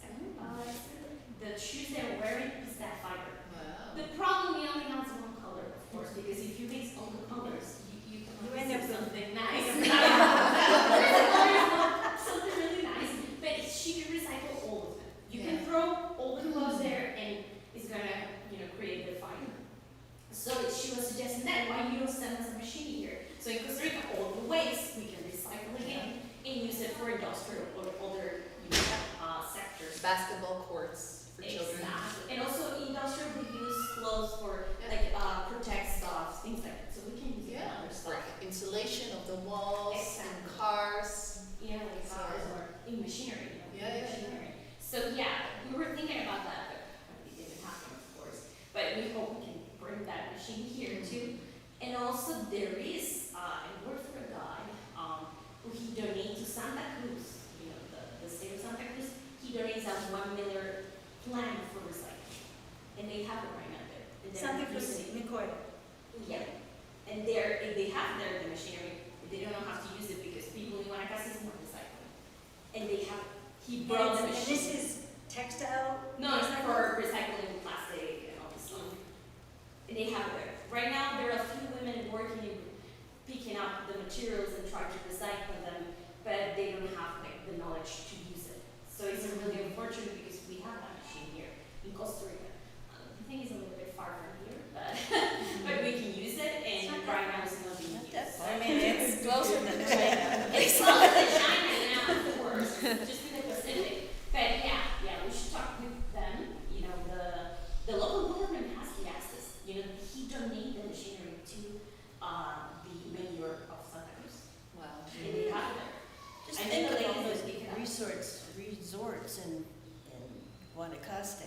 The shoes they're wearing is that fiber. Wow. The problem, we only have one color, of course, because if you mix all the colors, you end up with something nice. There's a color, something really nice, but she can recycle all of them. You can throw all the clothes there, and it's gonna, create the fiber. So she was suggesting that why you don't send us a machine here? So in Costa Rica, all the waste we can recycle again and use it for industrial or other sectors. Basketball courts for children. Exactly. And also industrial, we use clothes for protect stuff, things like that. So we can use it for other For stuff. insulation of the walls and Exactly. cars. Yeah, like cars or in machinery. Yeah. Machinery. So yeah, we were thinking about that, but it didn't happen, of course. But we hope we can bring that machine here too. And also there is, I work for a guy who he donates to Santa Cruz, the state of Santa Cruz. He donates a $1 million plan for recycling. And they have it right now there. And they're Something for using- Nicoya. Yeah. And if they have the machinery, they don't have to use it because people in Guanacaste is not recycling. And he brought the And machine. this is textile? No, it's for recycling plastic and all this stuff. And they have it there. Right now, there are a few women working in picking up the materials and trying to recycle them, but they don't have the knowledge to use it. So it's really unfortunate because we have that machine here in Costa Rica. I think it's a little bit far from here, but but we can use it, and right now it's not being used. I mean, it's closer than China. It's closer to China now, of course, just in the Pacific. But yeah, we should talk with them. The local government has the access. He donated the machinery to the mayor of Santa Cruz, Wow. and they have it there. Just I think think the of all ladies those would pick it up. resorts in Guanacaste.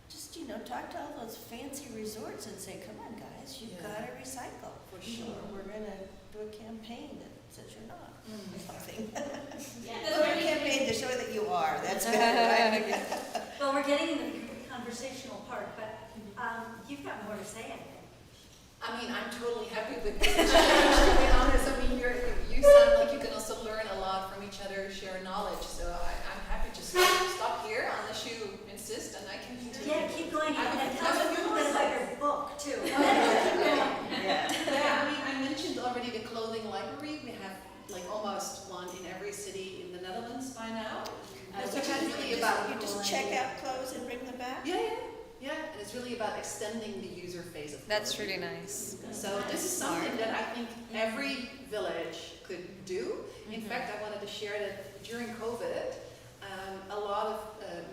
Just, talk to all those fancy resorts and say, come on, guys, you've Yeah. got to recycle. For sure. We're going to do a campaign that says you're not, or something. Yeah, Or a campaign to show that you are. That's better, right? Well, we're getting in the conversational part, but you've got more to say, I think. I mean, I'm totally happy with this change, to be honest. I mean, you sound like you can also learn a lot from each other, share knowledge. So I'm happy to stop here unless you insist, and I can continue. Yeah, keep going, I would- and tell us a little bit about your book, too. Yeah. Yeah, I mean, I mentioned already the clothing library. We have like almost one in every city in the Netherlands by now. So Which how do is really you about just check out clothes and bring them back? Yeah, and it's really about extending the user phase of That's clothing. really nice. So this is something that I think every village could do. In fact, I wanted to share that during COVID, a lot of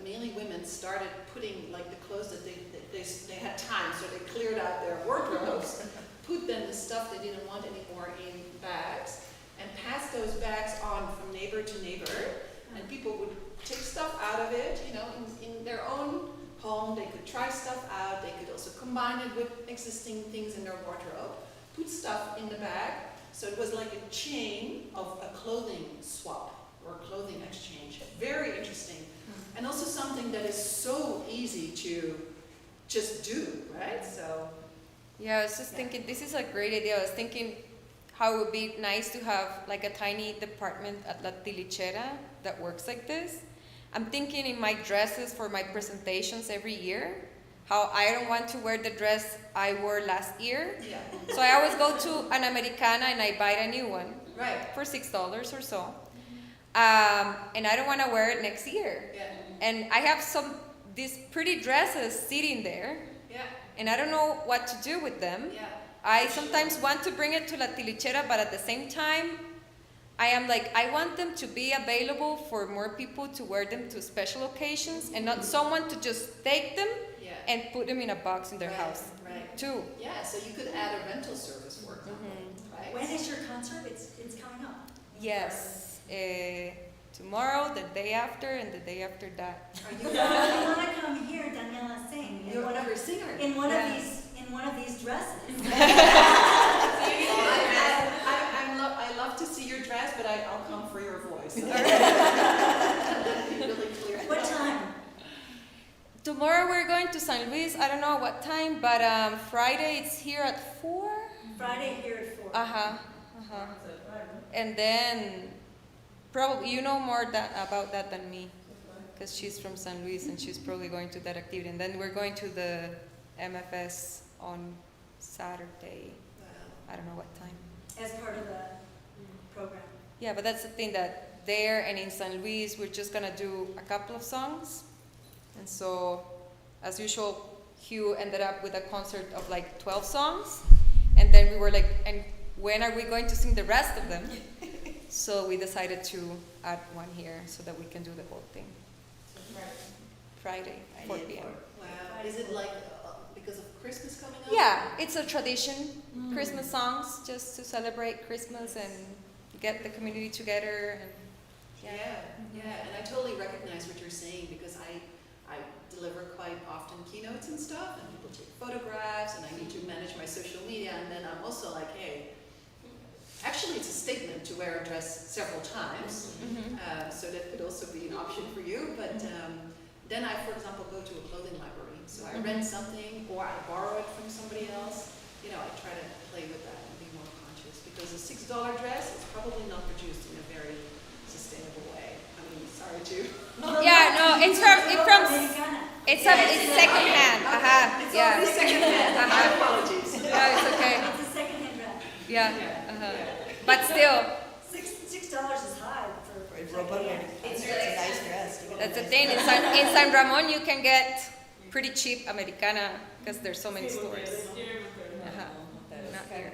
mainly women started putting like the clothes that they had time, so they cleared out their wardrobes, put then the stuff they didn't want anymore in bags, and passed those bags on from neighbor to neighbor, and people would take stuff out of it, in their own home. They could try stuff out. They could also combine it with existing things in their wardrobe, put stuff in the bag. So it was like a chain of a clothing swap or clothing exchange. Very interesting. And also something that is so easy to just do, right? So Yeah, I was just thinking, this is a great idea. I was thinking how it would be nice to have like a tiny department at La Tilichera that works like this. I'm thinking in my dresses for my presentations every year, how I don't want to wear the dress I wore last year. yeah, So I always go to an Americana and I buy a new one right. for $6 or so. And I don't want to wear it next year. Yeah, And I have these pretty dresses sitting there, yeah, and I don't know what to do with them. yeah. I sometimes want to bring it to La Tilichera, but at the same time, I am like, I want them to be available for more people to wear them to special occasions and not someone to just take them Yeah. and put them in a box in their Right, house Right. too. Yeah, so you could add a rental service, for example, right? When is your concert? It's coming up. Yes, tomorrow, the day after, and the day after that. Are You you want to come hear Daniela sing you're one of her singers? in one Yeah. in one of these dresses. I love to see your dress, but I'll come for your voice. Really clear. What time? Tomorrow we're going to San Luis. I don't know what time, but Friday it's here at 4. Friday here at 4. And then probably you know more about that than me, because she's from San Luis and she's probably going to that activity. And then we're going to the MFS on Saturday. I don't know what time. As part of the program. Yeah, but that's the thing, that there and in San Luis we're just gonna do a couple of songs. And so, as usual, Hugh ended up with a concert of like 12 songs. And then we were like, and when are we going to sing the rest of them? So we decided to add one here so that we can do the whole thing. Friday, 4 p.m. Wow. Is it like because of Christmas coming up? Yeah, it's a tradition, Christmas songs, just to celebrate Christmas and get the community together. And Yeah, and I totally recognize what you're saying because I deliver quite often keynotes and stuff, and people take photographs, and I need to manage my social media, and then I'm also like, hey, actually it's a statement to wear a dress several times, so that could also be an option for you, but then I, for example, go to a clothing library, so I rent something, or I borrow it from somebody else, I try to play with that and be more conscious, because a $6 dress is probably not produced in a very sustainable way. I mean, sorry to... Yeah, no, it's it's secondhand. It's already secondhand. My apologies. No, it's okay. It's a secondhand dress. Yeah. But still, $6 is high for It's a nice dress. that's the thing. In San Ramon, you can get pretty cheap Americana because there's so many stores. Not here.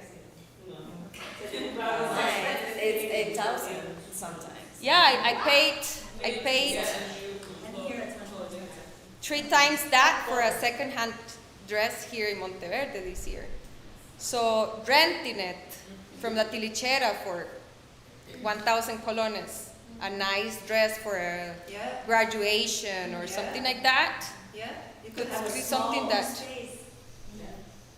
It's 8,000 sometimes. Yeah, I paid and here it's much more expensive. 3 times that for a second-hand dress here in Monteverde this year. So renting it from La Tilichera for 1,000 colones, a nice dress for a Yeah, graduation or something like that, yeah. You could could have a be small, something that, Space.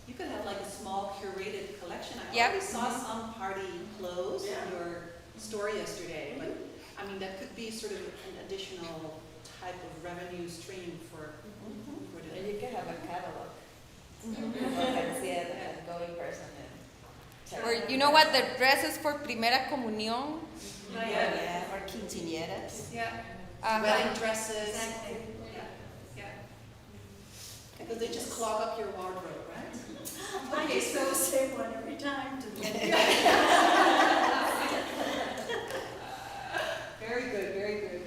you could have like a small curated collection. I Yep. already saw some party clothes on your story yesterday, but I mean that could be sort of an additional type of revenue stream for the. And you can have a catalog. People can see it and go in person and check. or you know what, the dresses for Primera Comunión, Yeah, or quinceañeras. Yeah, wedding dresses. Exactly. Yeah. Because they just clog up your wardrobe, right? I just go save one every time to get it. Very good, very good.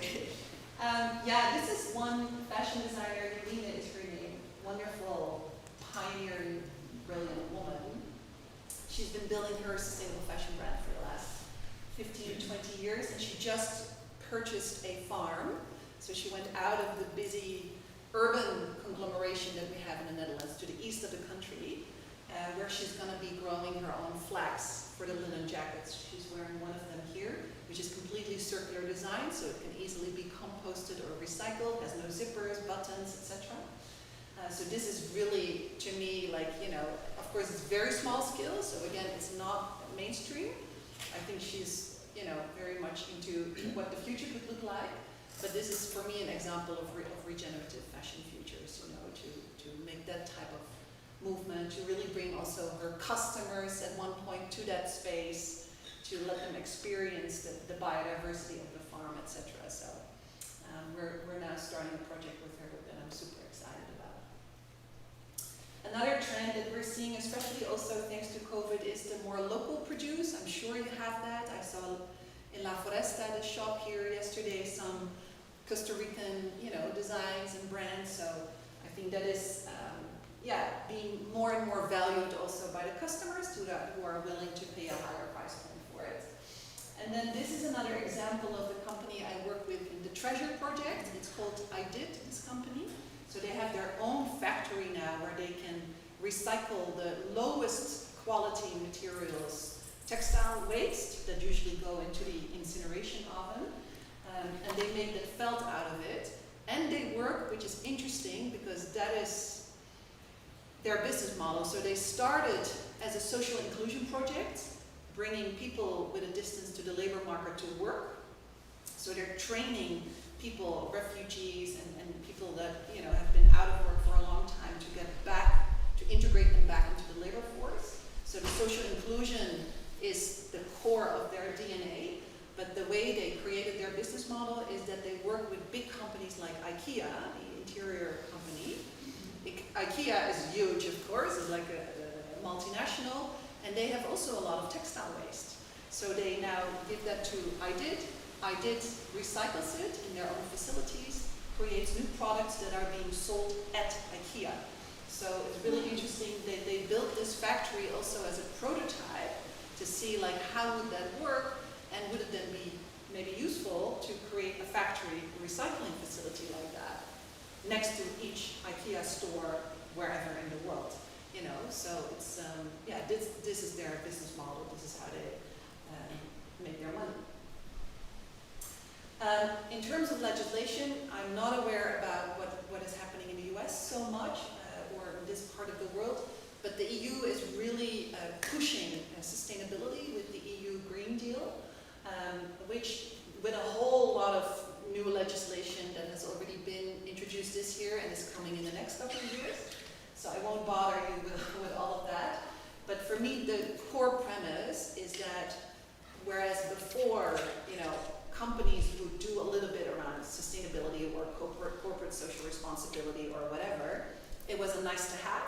Yeah, this is one fashion designer, Yelena is her name, wonderful, pioneering, brilliant woman. She's been building her sustainable fashion brand for the last 15 to 20 years, and she just purchased a farm. So she went out of the busy urban conglomeration that we have in the Netherlands to the east of the country, where she's going to be growing her own flax for the linen jackets. She's wearing one of them here, which is completely circular design, so it can easily be composted or recycled, has no zippers, buttons, etc. So this is really, to me, like, of course it's very small scale, so again, it's not mainstream. I think she's, very much into what the future could look like, but this is, for me, an example of regenerative fashion futures, to make that type of movement, to really bring also her customers at one point to that space, to let them experience the biodiversity of the farm, etc. So we're now starting a project with her that I'm super excited about. Another trend that we're seeing, especially also thanks to COVID, is the more local produce. I'm sure you have that. I saw in La Foresta, the shop here yesterday, some Costa Rican, designs and brands. So I think that is, being more and more valued also by the customers who are willing to pay a higher price point for it. And then this is another example of the company I work with in the Treasure Project. It's called I Did, this company. So they have their own factory now where they can recycle the lowest quality materials, textile waste that usually go into the incineration oven, and they make the felt out of it. And they work, which is interesting because that is their business model. So they started as a social inclusion project, bringing people with a distance to the labor market to work. So they're training people, refugees and people that have been out of work for a long time to get back, to integrate them back into the labor force. So the social inclusion is the core of their DNA, but the way they created their business model is that they work with big companies like IKEA, the interior company. IKEA is huge, of course, it's like a multinational, and they have also a lot of textile waste. So they now give that to IDIT. IDIT recycles it in their own facilities, creates new products that are being sold at IKEA. So it's really interesting that they built this factory also as a prototype to see like how would that work, and would it then be maybe useful to create a factory recycling facility like that next to each IKEA store wherever in the world. So it's this is their business model. This is how they make their money. In terms of legislation, I'm not aware about what is happening in the US so much, or in this part of the world, but the EU is really pushing sustainability with the EU Green Deal, which with a whole lot of new legislation that has already been introduced this year and is coming in the next couple of years. So I won't bother you with all of that. But for me, the core premise is that whereas before, companies would do a little bit around sustainability or corporate social responsibility or whatever, it was a nice to have.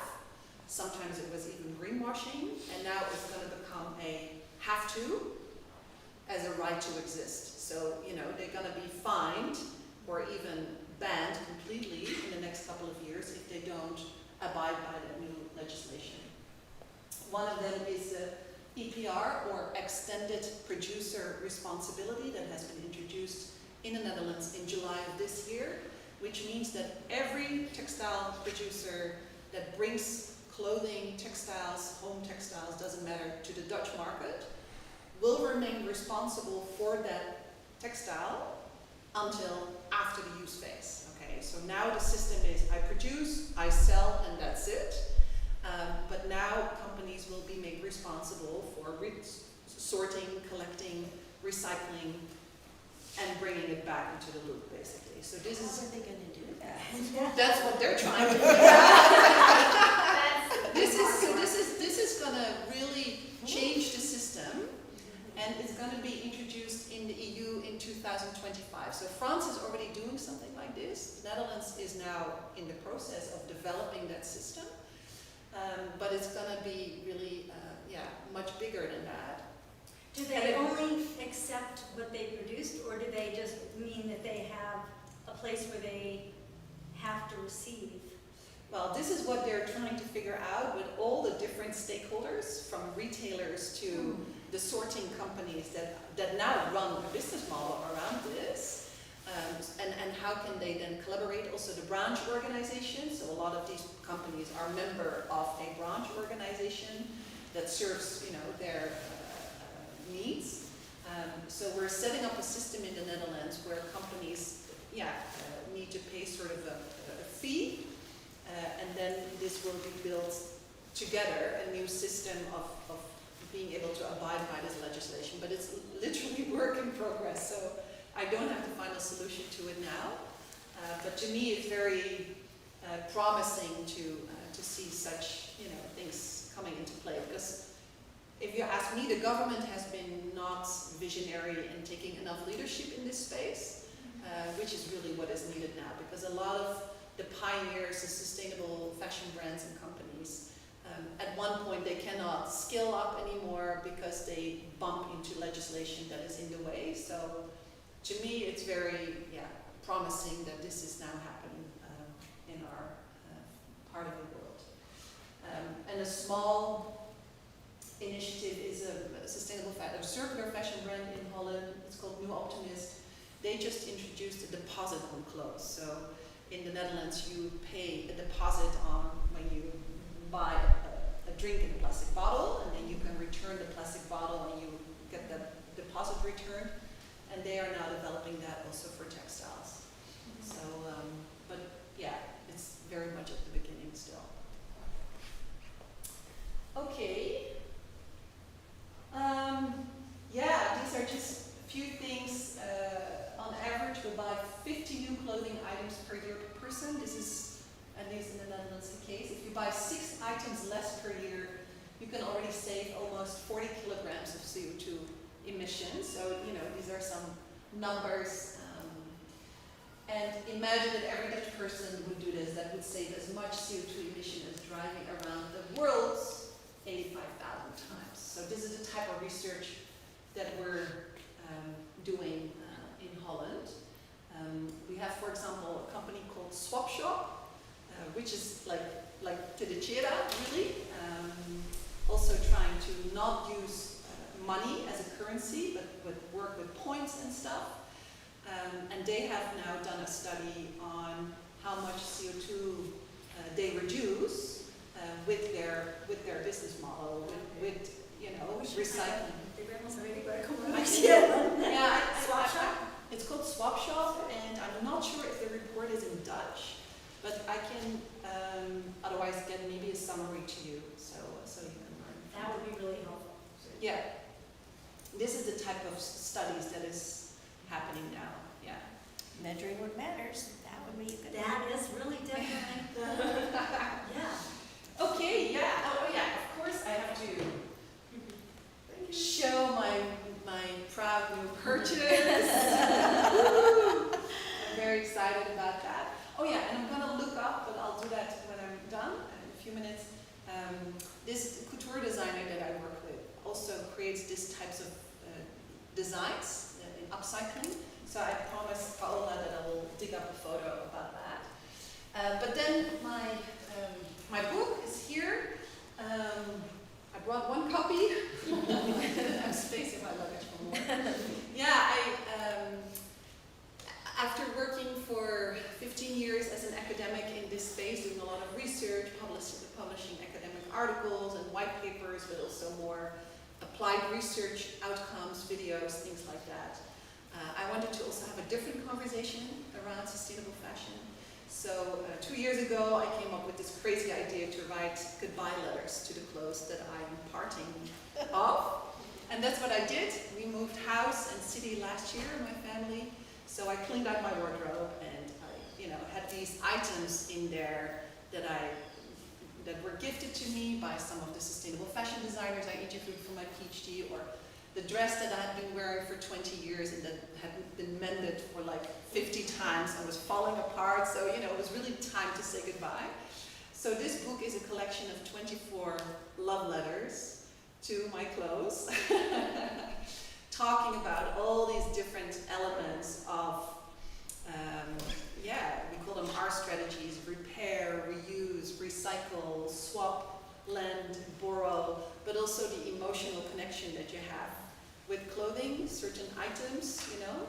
Sometimes it was even greenwashing, and now it's going to become a have to as a right to exist. So, they're going to be fined or even banned completely in the next couple of years if they don't abide by the new legislation. One of them is EPR, or Extended Producer Responsibility, that has been introduced in the Netherlands in July of this year, which means that every textile producer that brings clothing, textiles, home textiles, doesn't matter, to the Dutch market, will remain responsible for that textile until after the use phase. Okay, so now the system is I produce, I sell, and that's it. But now companies will be made responsible for sorting, collecting, recycling, and bringing it back into the loop, basically. So this How is are they going to do that? that's what they're trying to do. This is going to really change the system, and it's going to be introduced in the EU in 2025. So France is already doing something like this. The Netherlands is now in the process of developing that system. But it's going to be really, much bigger than that. Do they only accept what they produced, or do they just mean that they have a place where they have to receive? Well, this is what they're trying to figure out with all the different stakeholders, from retailers to the sorting companies that now run a business model around this. And how can they then collaborate? Also the branch organization. So a lot of these companies are member of a branch organization that serves, their needs. So we're setting up a system in the Netherlands where companies, need to pay sort of a fee, and then this will be built together, a new system of being able to abide by this legislation. But it's literally work in progress. So I don't have the final solution to it now, but to me it's very promising to see such things coming into play. Because if you ask me, the government has been not visionary in taking enough leadership in this space, which is really what is needed now. Because a lot of the pioneers, the sustainable fashion brands and companies, at one point they cannot scale up anymore because they bump into legislation that is in the way. So to me, it's very promising that this is now happening in our part of the world. And a small initiative is a sustainable a circular fashion brand in Holland. It's called New Optimist. They just introduced a deposit on clothes. So in the Netherlands, you pay a deposit on when you buy a drink in a plastic bottle, and then you can return the plastic bottle and you get the deposit returned. And they are now developing that also for textiles. So, but yeah, it's very much at the beginning still. Okay. Yeah, these are just a few things. On average, we buy 50 new clothing items per year per person. This is, at least in the Netherlands, the case. If you buy 6 items less per year, you can already save almost 40 kilograms of CO2 emissions. So, you know, these are some numbers. And imagine that every Dutch person would do this. That would save as much CO2 emission as driving around the world 85,000 times. So this is the type of research that we're doing in Holland. We have, for example, a company called Swap Shop, which is like Tedicera, really. Also trying to not use money as a currency, but work with points and stuff. And they have now done a study on how much CO2 they reduce with their business model, with you know, recycling. Yeah, Swap Shop? It's called Swap Shop, and I'm not sure if the report is in Dutch, but I can otherwise get maybe a summary to you, so you can learn. That would be really helpful. Yeah, this is the type of studies that is happening now. Yeah. Measuring what matters, that would be a good one. That is really definitely the, yeah. Okay. Yeah. Oh yeah. Of course, I have to show my proud new purchase. Woo! I'm very excited about that. Oh yeah, and I'm gonna look up, but I'll do that when I'm done in a few minutes. This couture designer that I work with also creates these types of designs in upcycling. So I promised Paola that I will dig up a photo about that. But then my book is here. I brought one copy. I didn't have space in my luggage for more. Yeah, after working for 15 years as an academic in this space, doing a lot of research, publishing academic articles and white papers, but also more applied research outcomes, videos, things like that. I wanted to also have a different conversation around sustainable fashion. So 2 years ago, I came up with this crazy idea to write goodbye letters to the clothes that I'm parting of. And that's what I did. We moved house and city last year, my family. So I cleaned out my wardrobe and I, you know, had these items in there that were gifted to me by some of the sustainable fashion designers I interviewed for my PhD, or the dress that I had been wearing for 20 years and that had been mended for like 50 times and was falling apart. So, you know, it was really time to say goodbye. So this book is a collection of 24 love letters to my clothes, talking about all these different elements of, we call them R strategies: repair, reuse, recycle, swap, lend, borrow, but also the emotional connection that you have with clothing, certain items, you know.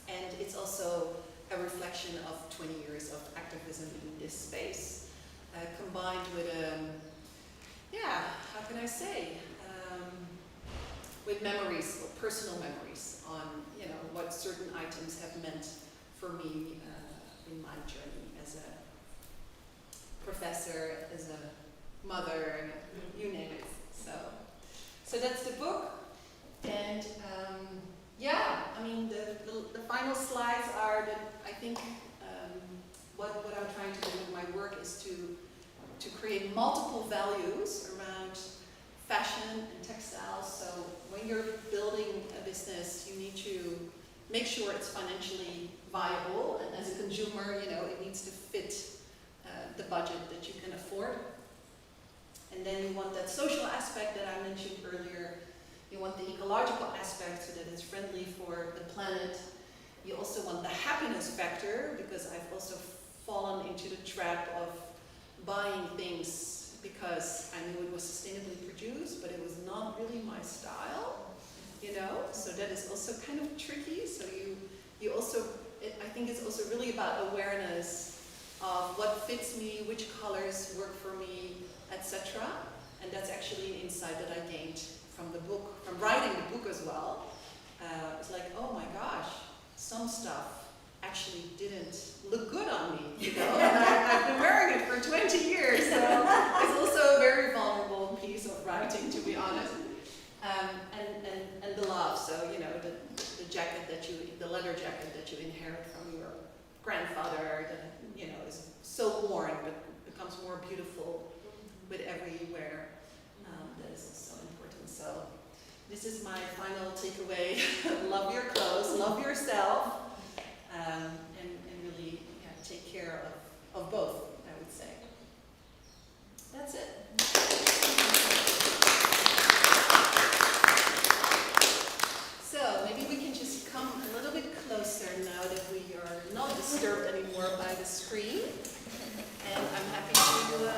And it's also a reflection of 20 years of activism in this space, combined with, how can I say, with memories, or personal memories on, you know, what certain items have meant for me in my journey as a professor, as a mother, you name it. So that's the book. And I mean, the final slides are that I think what I'm trying to do with my work is to create multiple values around fashion and textiles. So when you're building a business, you need to make sure it's financially viable, and as a consumer, you know, it needs to fit the budget that you can afford. And then you want that social aspect that I mentioned earlier. You want the ecological aspect so that it's friendly for the planet. You also want the happiness factor, because I've also fallen into the trap of buying things because I knew it was sustainably produced, but it was not really my style, you know? So that is also kind of tricky. So you also I think it's also really about awareness of what fits me, which colors work for me, etc. And that's actually an insight that I gained from the book, from writing the book as well. It's like, oh my gosh, some stuff actually didn't look good on me, you know, and I've been wearing it for 20 years, so it's also a very vulnerable piece of writing, to be honest. And the love, so, you know, the jacket that the leather jacket that you inherit from your grandfather, that, you know, is so worn, but becomes more beautiful with every wear. That is also important. So this is my final takeaway. Love your clothes, love yourself, and really take care of both, I would say. That's it. So maybe we can just come a little bit closer now that we are not disturbed anymore by the screen. And I'm happy to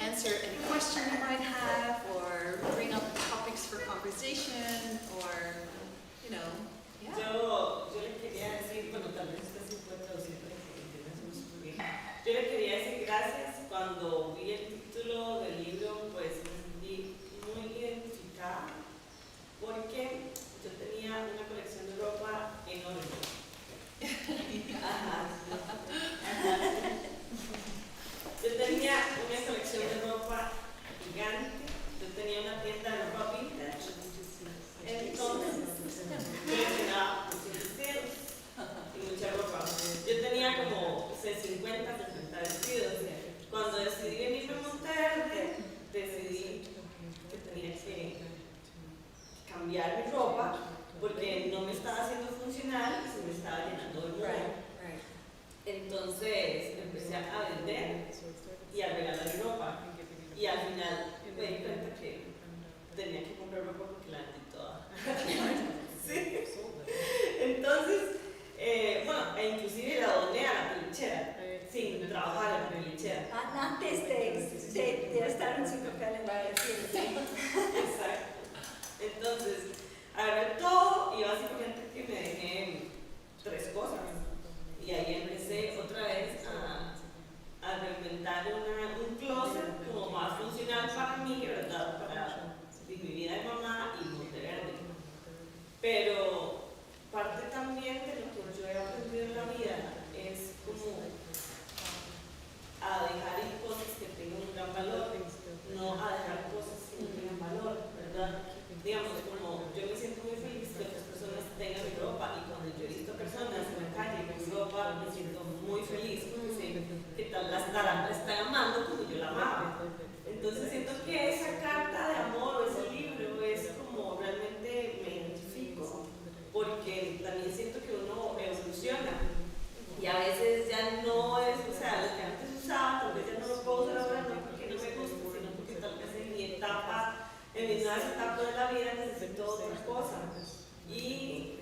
answer any question you might have, or bring up topics for conversation, or, you know, yeah. Yo les quería decir, bueno, tal vez usted sí puede traducir para que entiendan súper bien. Yo les quería decir gracias. Cuando vi el título del libro, pues me sentí muy identificada, porque yo tenía una colección de ropa enorme. Ajá. Yo tenía una colección de ropa gigante, yo tenía una tienda de ropa vintage, entonces yo llenaba muchos vestidos y mucha ropa. Yo tenía como 50, 60 vestidos. Cuando decidí venirme a Monteverde, decidí que tenía que cambiar mi ropa porque no me estaba haciendo funcional y se me estaba llenando de moda. Entonces empecé a vender y a regalar ropa. Y al final me di cuenta que tenía que comprar ropa porque la vendí toda. Sí. Entonces, bueno, e inclusive la doné a la peluchera, sin trabajar en la peluchera. Antes de estar en su papel en la Exacto. Entonces, agarré todo y básicamente que me dejé 3 cosas. Y ahí empecé otra vez a reinventar un closet como más funcional para mí, ¿verdad? Para mi vida de mamá y Monteverde. Pero parte también de lo que yo he aprendido en la vida es como a dejar ir cosas que tengan un gran valor, no a dejar cosas que no tengan valor, ¿verdad? Digamos, como yo me siento muy feliz que otras personas tengan mi ropa, y cuando yo he visto personas en la calle con mi ropa, me siento muy feliz porque sé que tal la están amando como yo la amaba. Entonces siento que esa carta de amor o ese libro es como realmente me identifico, porque también siento que uno evoluciona y a veces ya no es, o sea, lo que antes usaba, tal vez ya no lo puedo usar ahora, no porque no me gusta, sino porque tal vez en mi etapa, en mis nuevas etapas de la vida necesito otra cosa. Y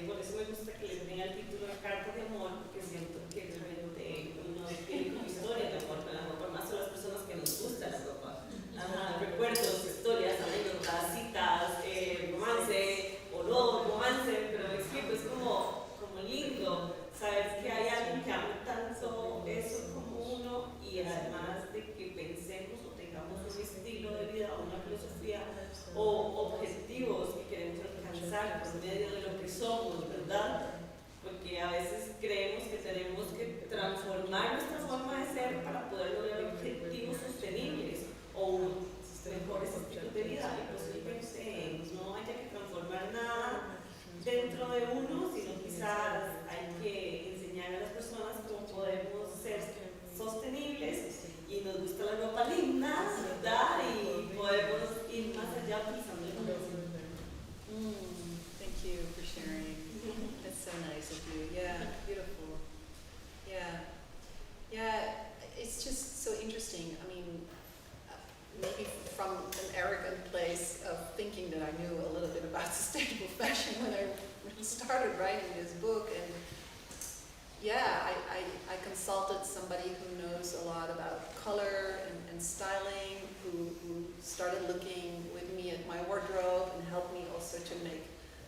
por eso me gusta que le tenga el título de Cartas de Amor, porque siento que realmente uno tiene como historia de amor con la ropa, más son las personas que nos gusta la ropa. Ajá, recuerdos, historias, anécdotas, citas, romance, o no romance, pero me explico, es como lindo saber que hay alguien que ama tanto eso como uno, y además de que pensemos o tengamos un estilo de vida o una filosofía o objetivos que queremos alcanzar por medio de lo que somos, ¿verdad? Porque a veces creemos que tenemos que transformar nuestra forma de ser para poder lograr objetivos sostenibles o mejores estilos de vida, y posiblemente no haya que transformar nada dentro de uno, sino quizás hay que enseñar a las personas cómo podemos ser sostenibles y nos gusta la ropa linda, ¿verdad? Y podemos ir más allá utilizando el conocimiento. Thank you for sharing. That's so nice of you. Yeah, beautiful. Yeah, it's just so interesting. I mean, maybe from an arrogant place of thinking that I knew a little bit about sustainable fashion when I started writing this book, and yeah, I consulted somebody who knows a lot about color and styling, who started looking with me at my wardrobe and helped me also to make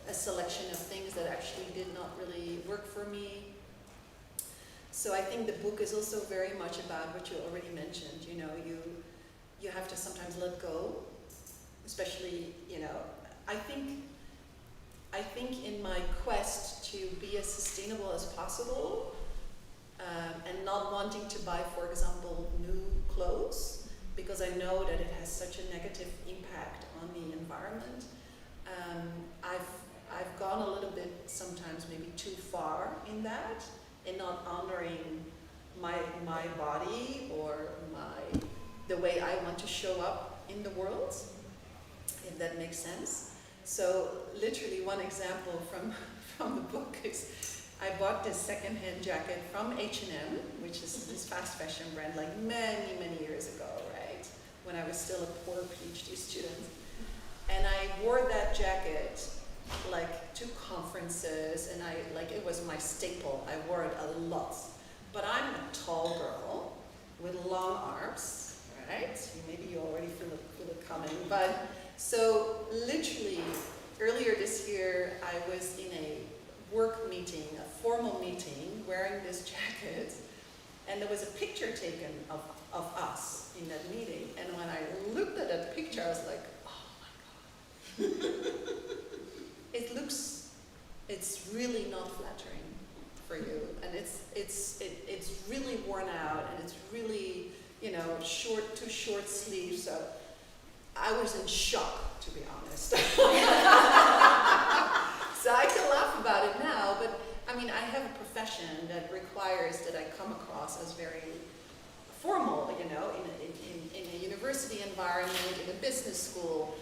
a selection of things that actually did not really work for me. So I think the book is also very much about what you already mentioned. You know, you have to sometimes let go, especially, you know, I think in my quest to be as sustainable as possible, and not wanting to buy, for example, new clothes, because I know that it has such a negative impact on the environment. I've gone a little bit, sometimes maybe too far in that, in not honoring my body or the way I want to show up in the world, if that makes sense. So literally one example from the book is I bought this secondhand jacket from H&M, which is this fast fashion brand, like many, many years ago, right? When I was still a poor PhD student. And I wore that jacket like to conferences, and it was my staple. I wore it a lot. But I'm a tall girl with long arms, right? Maybe you already feel it coming. But so literally earlier this year, I was in a work meeting, a formal meeting, wearing this jacket, and there was a picture taken of us in that meeting. And when I looked at that picture, I was like, oh my God. It's really not flattering for you, and it's really worn out, and it's really, you know, too short sleeves. So I was in shock, to be honest. So I can laugh about it now, but I mean, I have a profession that requires that I come across as very formal, you know, in a university environment, in a business school.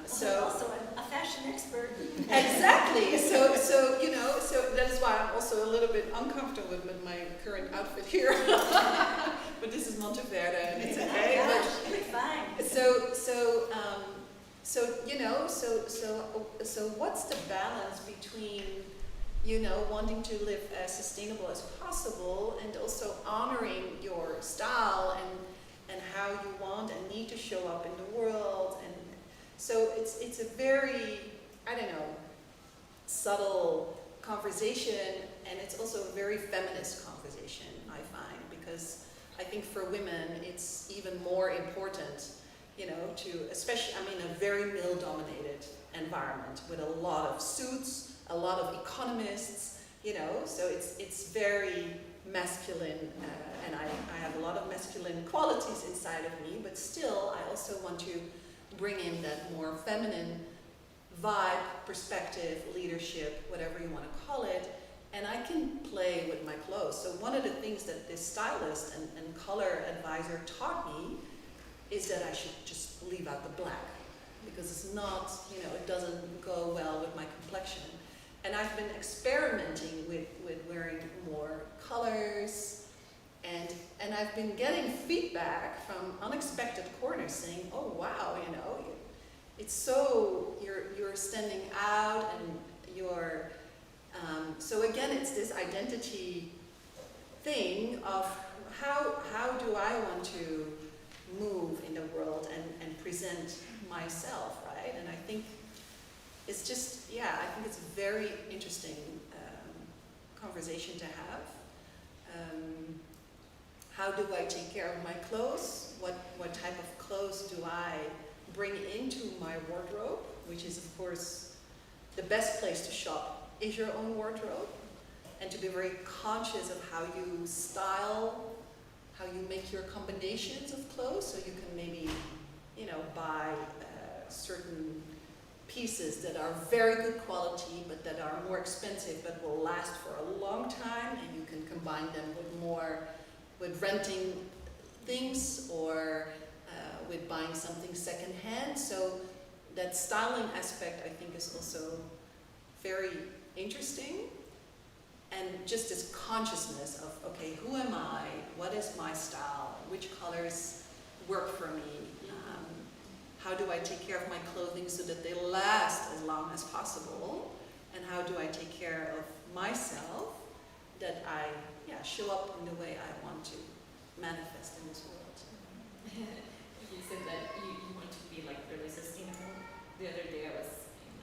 So also a fashion expert. Exactly. So you know, so that is why I'm also a little bit uncomfortable with my current outfit here. But this is Monteverde, and it's okay. Oh gosh, you'll be fine. So you know, so what's the balance between, you know, wanting to live as sustainable as possible and also honoring your style and how you want and need to show up in the world? And so it's a very, I don't know, subtle conversation, and it's also a very feminist conversation, I find, because I think for women it's even more important, you know, to, especially, I mean, a very male-dominated environment with a lot of suits, a lot of economists, you know, so it's very masculine, and I have a lot of masculine qualities inside of me, but still I also want to bring in that more feminine vibe, perspective, leadership, whatever you want to call it, and I can play with my clothes. So one of the things that this stylist and color advisor taught me is that I should just leave out the black, because it's not, you know, it doesn't go well with my complexion. And I've been experimenting with wearing more colors, and I've been getting feedback from unexpected corners saying, oh wow, you know, it's so, you're standing out, and you're, so again, it's this identity thing of how do I want to move in the world and present myself, right? And I think it's just, yeah, I think it's a very interesting conversation to have. How do I take care of my clothes? What type of clothes do I bring into my wardrobe? Which is, of course, the best place to shop is your own wardrobe. And to be very conscious of how you style, how you make your combinations of clothes, so you can maybe, you know, buy certain pieces that are very good quality, but that are more expensive, but will last for a long time, and you can combine them with renting things, or with buying something secondhand. So that styling aspect, I think, is also very interesting. And just this consciousness of, okay, who am I? What is my style? Which colors work for me? How do I take care of my clothing so that they last as long as possible? And how do I take care of myself, that I show up in the way I want to manifest in this world? You said that you want to be like really sustainable. The other day I was in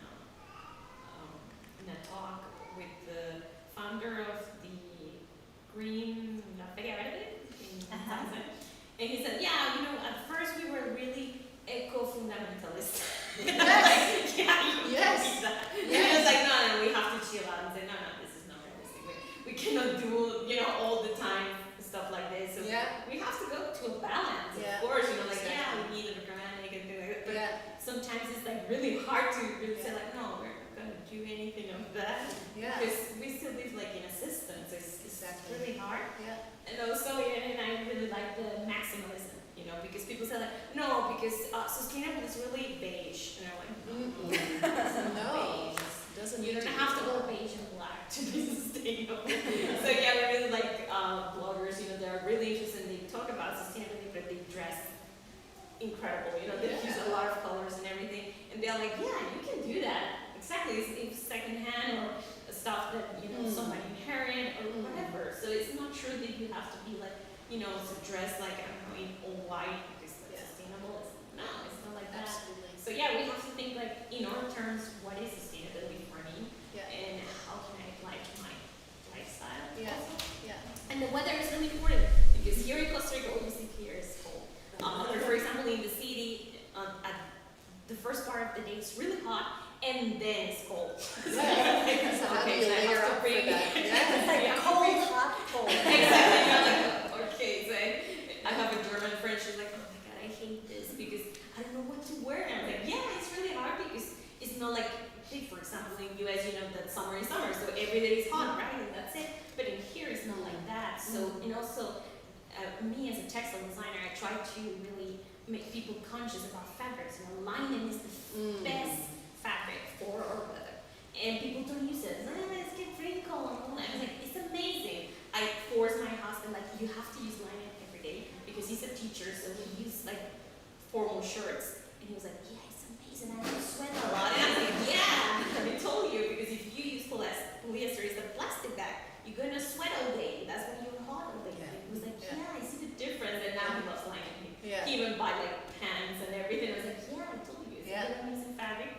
fundamentalist. Like, yeah, you Yes. can be that. Yes. And it's like, no, we have to chill out and say, no, this is not realistic. We cannot do, all the time stuff like this. So Yeah. we have to go to a balance, Yeah. of course, like, Exactly. yeah, we need a dramatic and things like that. But Yeah. sometimes it's like really hard to really say like, no, we're not gonna do anything of that. Yeah. Because we still live like in a system, so it's Exactly. really hard. Yeah. And also, and I really like the maximalism, because people say like, no, because sustainable is really beige. And I'm like, No, beige. doesn't You need don't to have be. to go beige and black to be sustainable. So yeah, we really like bloggers, they're really interested, they talk about sustainability, but they dress incredible, they use a lot of colors and everything, and they're like, yeah, you can do that. Exactly, it's secondhand or stuff that, somebody inherited or whatever. So it's not true that you have to be like, to dress like, I don't know, in all white because that's sustainable. No, it's not like that. Absolutely. So yeah, we have to think like, in our terms, what is sustainability for me? Yeah. And how can I apply to my lifestyle? Yeah. Also. Yeah. And the weather is really important because here in Costa Rica, what you see here is cold. For example, in the city, at the first part of the day, it's really hot, and then it's cold. Yeah. So how do you so I layer have to up for bring- that? Yeah. It's like cold, hot, cold. Exactly. You're like, okay. So I have a German friend. She's like, oh my god, I hate this because I don't know what to wear. And I'm like, yeah, it's really hard because it's not like, for example, in US, that summer is summer, so every day is hot, right? And that's it. But in here, it's not like that. So, and also, me as a textile designer, I try to really make people conscious about fabrics. Linen is the best fabric for our weather. And people don't use it. It's get wrinkle and all that. I was like, it's amazing. I force my husband, like, you have to use linen every day because he's a teacher, so we use like formal shirts. And he was like, yeah, it's amazing. I don't sweat a lot. And I was like, yeah, I told you, because if you use polyester, it's a plastic bag. You're gonna sweat all day. That's when you're hot all day. Yeah. He was like, Yeah. yeah, I see the difference. And now he loves linen. Yeah. He even buy like pants and everything. I was like, yeah, I told you, it's Yeah. an amazing fabric.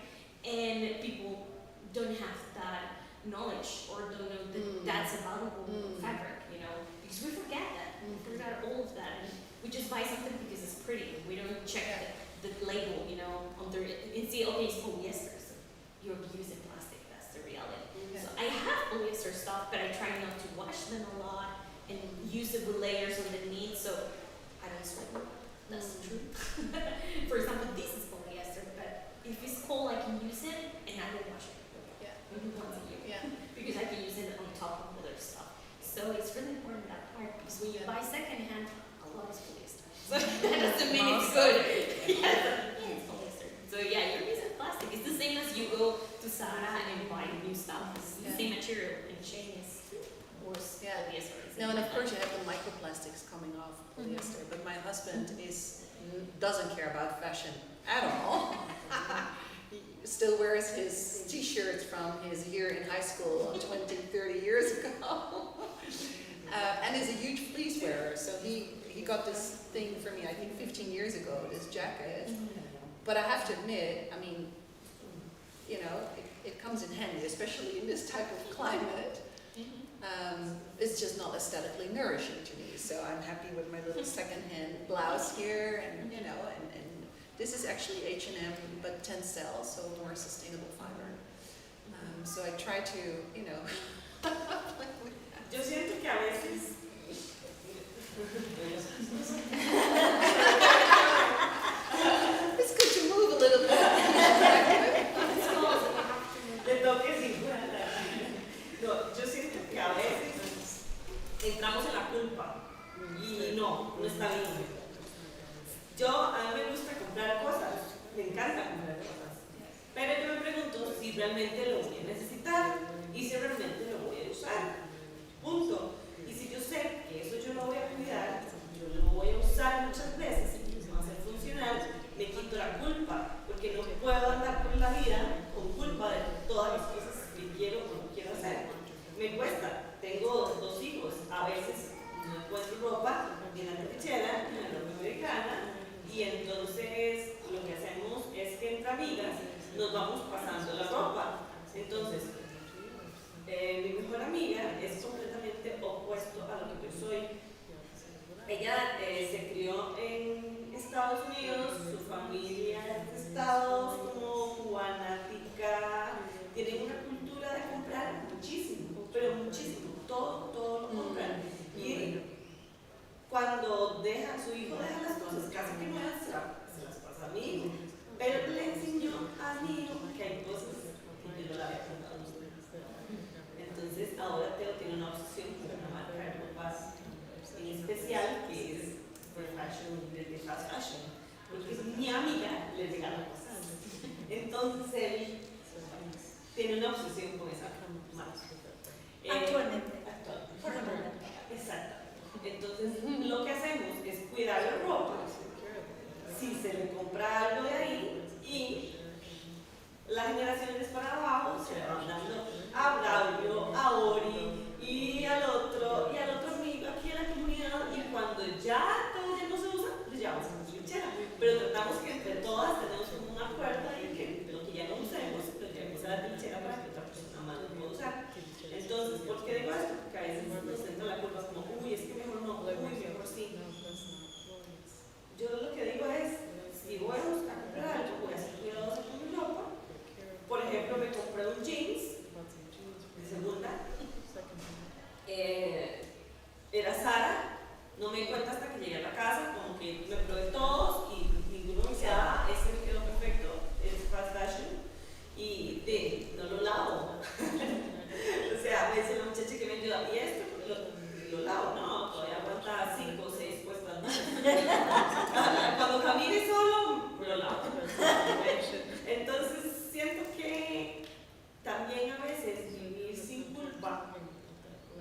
And people don't have that knowledge or don't know that that's a valuable fabric, because we forget that. We forgot all of that, and we just buy something because it's pretty. We don't check the label, under it and see, okay, it's polyester, so you're using plastic. That's the reality. Yeah. So I have polyester stuff, but I try not to wash them a lot and use it with layers underneath, so I don't sweat. That's the truth. For example, this is polyester, but if it's cold, I can use it and I will wash it. Yeah. Maybe once a year. Yeah. Because I can use it on top of other stuff. So it's really important that part because when you Yeah. buy secondhand, a lot is polyester. So that doesn't mean it's good. Yeah, it's polyester. So yeah, you're using plastic. It's the same as you go to Zara and buy new stuff. It's the Yeah. same material and chain is worse Yeah. polyester. It's No, and of like course you have the microplastics coming off polyester, but my husband doesn't care about fashion at all. He still wears his t-shirts from his year in high school 20, 30 years ago. And is a huge fleece wearer, so he got this thing for me, I think 15 years ago, this jacket. But I have to admit, I mean, it comes in handy, especially in this type of climate. It's just not aesthetically nourishing to me, so I'm happy with my little second-hand blouse here, and and this is actually H&M, but Tencel, so more sustainable fiber. So I try to, play with that. Yo siento que a veces It's good to move a little bit. de toques igual. No, yo siento que a veces entramos en la culpa y no está bien. A mí me gusta comprar cosas, me encanta comprar cosas, pero yo me pregunto si realmente lo voy a necesitar y si realmente lo voy a usar. Punto. Y si yo sé que eso yo lo voy a cuidar, yo lo voy a usar muchas veces y no va a ser funcional, me quito la culpa, porque no puedo andar por la vida con culpa de todas las cosas que quiero o no quiero hacer. Me cuesta, tengo 2 hijos, a veces no encuentro ropa en la techera, en la ropa americana, y entonces lo que hacemos es que entre amigas nos vamos pasando la ropa. Entonces, mi mejor amiga es completamente opuesto a lo que yo soy. Ella se crió en Estados Unidos, su familia es cuando su hijo deja las cosas casi que nuevas, se las pasa a mi hijo. Pero le enseñó a mi hijo que hay cosas que yo no la había contado. Entonces ahora Teo tiene una obsesión con una marca de ropa en especial que es de fast fashion, porque mi amiga le regala cosas. Entonces él tiene una obsesión con esa marca. Actualmente. Por el momento. Exacto. Entonces lo que hacemos es cuidar la ropa. Si se le compra algo de ahí y las generaciones para abajo se le van dando a Braulio, a Ori y al otro amigo aquí en la comunidad, y cuando ya todo ya no se usa, le llevamos a la trinchera. Pero tratamos que entre todas tenemos como una cuerda y que lo que ya no usemos lo llevemos a la trinchera para que otra persona más lo pueda usar. Entonces, ¿por qué digo esto? Porque a veces nos entra la culpa como, uy, es que mejor no, uy, mejor sí. Yo lo que digo es, si voy a buscar comprar algo, voy a ser cuidadosa con mi ropa. Por ejemplo, me compré un jeans de segunda. Era Zara, no me di cuenta hasta que llegué a la casa, como que me probé todos y ninguno me quedaba, ese me quedó perfecto, es fast fashion, y no lo lavo. O sea, me dice la muchacha que me ayuda, ¿y esto? Lo lavo, no, todavía aguanta 5 o 6 puestas más. Cuando camine solo, lo lavo. Entonces, siento que también a veces vivir sin culpa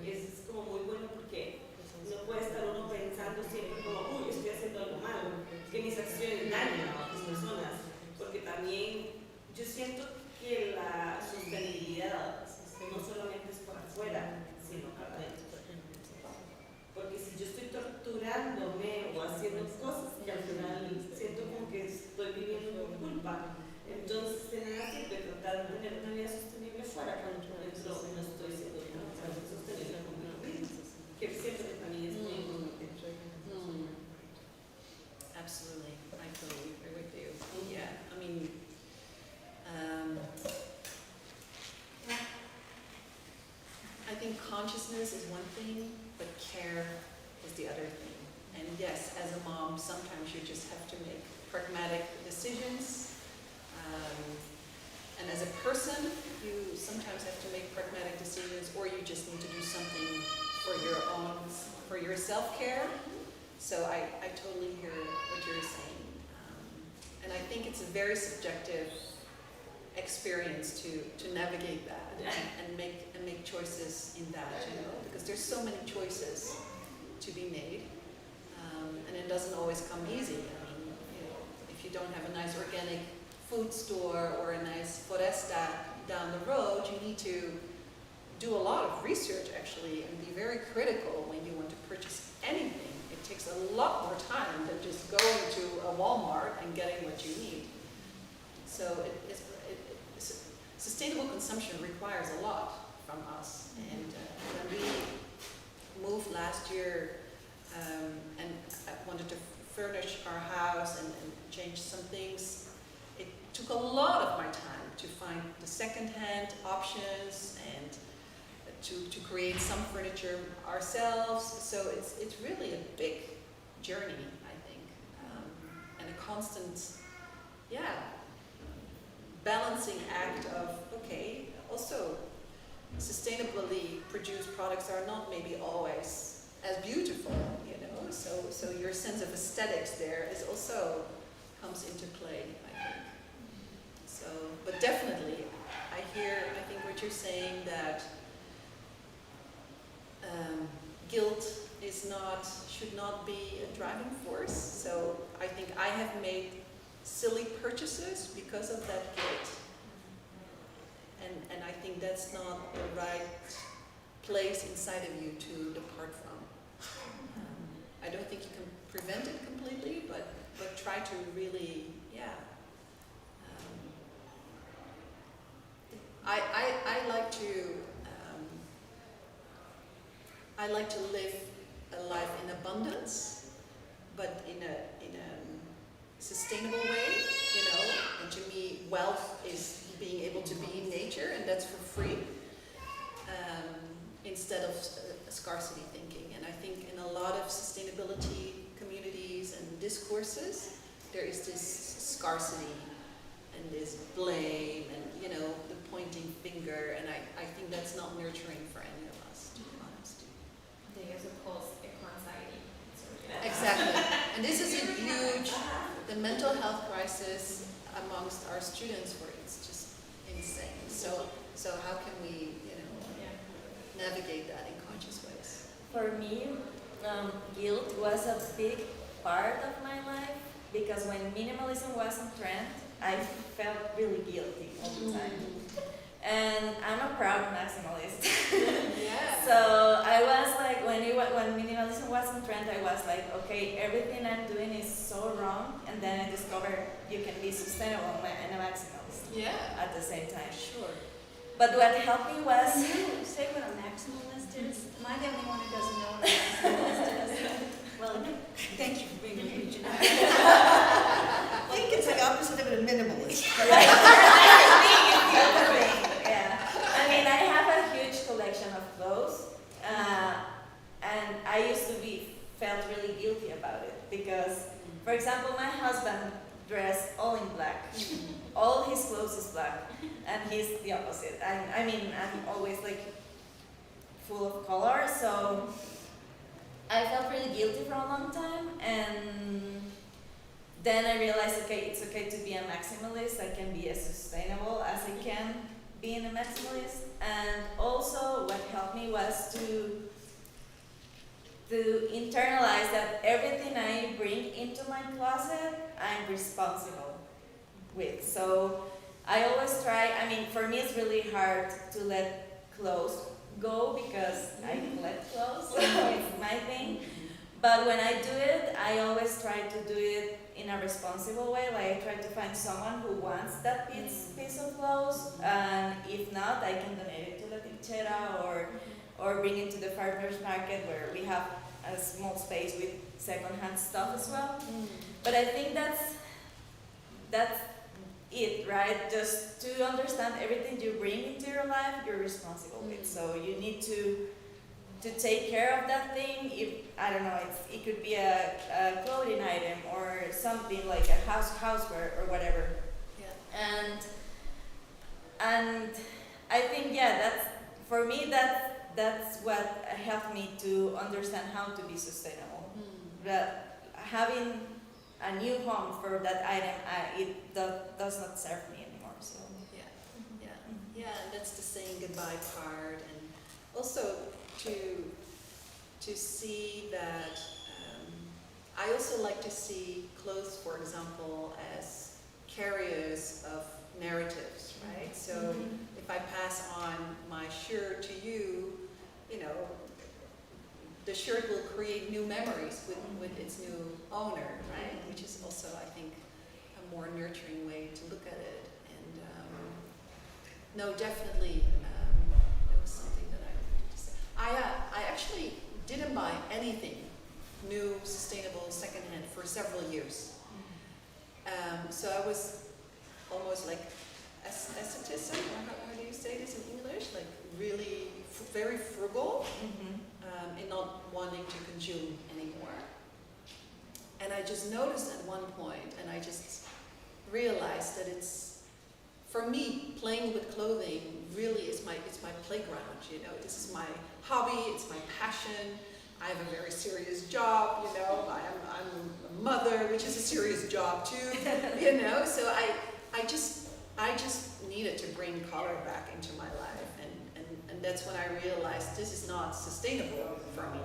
es como muy bueno, porque no puede estar uno pensando siempre como, uy, estoy haciendo algo malo, que mis acciones dañan a otras personas, porque también yo siento que la sostenibilidad no solamente es para afuera, sino para adentro. Porque si yo estoy torturándome o haciendo cosas que al final siento como que estoy viviendo con culpa, entonces de nada sirve tratar de tener una vida sostenible fuera cuando por dentro no estoy siendo sostenible conmigo mismo, que siento que también es muy importante. Absolutely, I totally agree with you. Yeah, I mean, I think consciousness is one thing, but care is the other thing. And yes, as a mom, sometimes you just have to make pragmatic decisions. And as a person, you sometimes have to make pragmatic decisions, or you just need to do something for your self-care. So I totally hear what you're saying. And I think it's a very subjective experience to navigate that and make choices in that, you know, because there's so many choices to be made, and it doesn't always come easy. I mean, you know, if you don't have a nice organic food store or a nice foresta down the road, you need to do a lot of research actually and be very critical when you want to purchase anything. It takes a lot more time than just going to a Walmart and getting what you need. So sustainable consumption requires a lot from us. And when we moved last year and wanted to furnish our house and change some things, it took a lot of my time to find the second-hand options and to create some furniture ourselves. So it's really a big journey, I think, and a constant, balancing act of, okay, also sustainably produced products are not maybe always as beautiful, you know, so your sense of aesthetics there is also comes into play, I think. So, but definitely, I think what you're saying, that guilt should not be a driving force. So I think I have made silly purchases because of that guilt. And I think that's not the right place inside of you to depart from. I don't think you can prevent it completely, but try to really, I like to live a life in abundance, but in a sustainable way, you know. And to me, wealth is being able to be in nature, and that's for free. instead of scarcity thinking. And I think in a lot of sustainability communities and discourses, there is this scarcity and this blame and, you know, the pointing finger, and I think that's not nurturing for any of us, to be honest. They also cause eco-anxiety. Exactly. And this is a huge, the mental health crisis amongst our students, where it's just insane. So how can we, you know, navigate that in conscious ways? For me, guilt was a big part of my life, because when minimalism was on trend, I felt really guilty all the time. And I'm a proud maximalist. Yeah. So I was like, when minimalism was on trend, I was like, okay, everything I'm doing is so wrong. And then I discovered you can be sustainable and a maximalist Yeah. at the same time. Sure. But what helped me was, Can you say what a maximalist is? Am I the only one who doesn't know what a maximalist is? Well, thank you for being here, Jeanette. I think it's the opposite of a minimalist. yeah. I mean, I have a huge collection of clothes, and I used to felt really guilty about it because, for example, my husband dressed all in black. All his clothes is black, and he's the opposite. I mean, I'm always like full of color, so I felt really guilty for a long time, and then I realized, okay, it's okay to be a maximalist. I can be as sustainable as I can being a maximalist. And also what helped me was to internalize that everything I bring into my closet, I'm responsible with. So I always try, I mean, for me it's really hard to let clothes go because I collect clothes, so it's my thing. But when I do it, I always try to do it in a responsible way. Like I try to find someone who wants that piece of clothes, and if not, I can donate it to La Trinchera or bring it to the farmers market where we have a small space with secondhand stuff as well. But I think that's it, right? Just to understand everything you bring into your life, you're responsible with. So you need to take care of that thing. If I don't know, it could be a clothing item or something like a houseware or whatever. Yeah. And I think that's for me that's what helped me to understand how to be sustainable. That having a new home for that item, it does not serve me anymore. So Yeah, and that's the saying goodbye part, and also to see that I also like to see clothes, for example, as carriers of narratives, right? So if I pass on my shirt to you, you know, the shirt will create new memories with its new owner, right? Which is also, I think, a more nurturing way to look at it. And no, definitely, it was something that I wanted to say. I actually didn't buy anything new, sustainable, secondhand for several years. So I was almost like asceticism, or how do you say this in English? Like really very frugal. In not wanting to consume anymore. And I just noticed at one point, and I just realized that it's, for me, playing with clothing really is it's my playground, you know. This is my hobby, it's my passion. I have a very serious job, you know. I'm a mother, which is a serious job too, you know. So I just needed to bring color back into my life. And that's when I realized this is not sustainable for me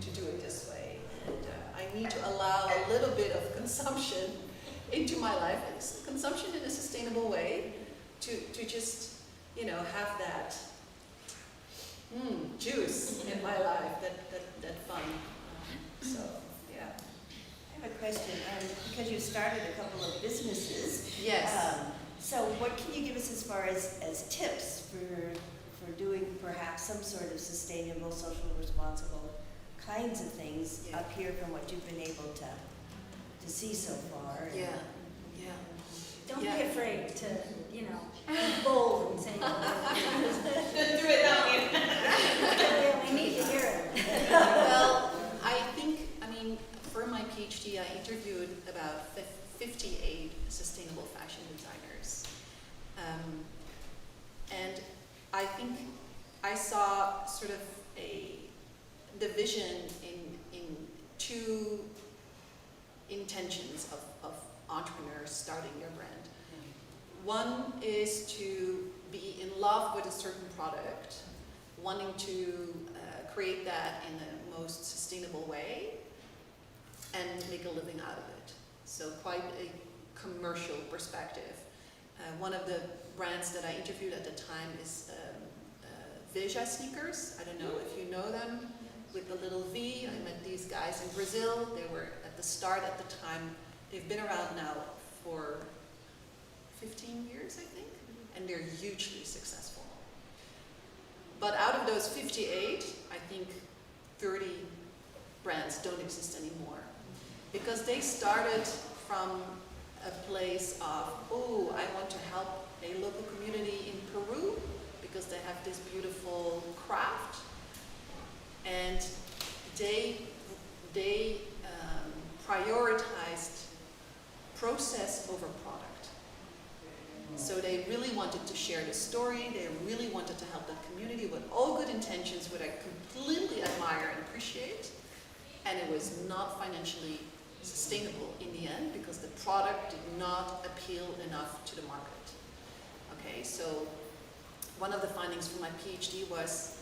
to do it this way. And I need to allow a little bit of consumption into my life, and consumption in a sustainable way, to just, you know, have that juice in my life, that fun. So, yeah. I have a question, because you started a couple of businesses. Yes. So what can you give us as far as tips for doing perhaps some sort of sustainable, social, responsible kinds of things up here from what you've been able to see so far? Yeah. Yeah. Don't be Yeah. afraid to, you know, be bold and say, Don't do it down here. we need to hear it. Well, I mean, for my PhD, I interviewed about 58 sustainable fashion designers. And I think I saw sort of a division in two intentions of entrepreneurs starting your brand. One is to be in love with a certain product, wanting to create that in the most sustainable way and make a living out of it. So quite a commercial perspective. One of the brands that I interviewed at the time is Veja sneakers. I don't know if you know them, with the little V. I met these guys in Brazil. They were at the start at the time. They've been around now for 15 years, I think, and they're hugely successful. But out of those 58, I think 30 brands don't exist anymore, because they started from a place of, oh, I want to help a local community in Peru because they have this beautiful craft, and they prioritized process over product. So they really wanted to share the story, they really wanted to help the community with all good intentions, which I completely admire and appreciate, and it was not financially sustainable in the end because the product did not appeal enough to the market. Okay, so one of the findings from my PhD was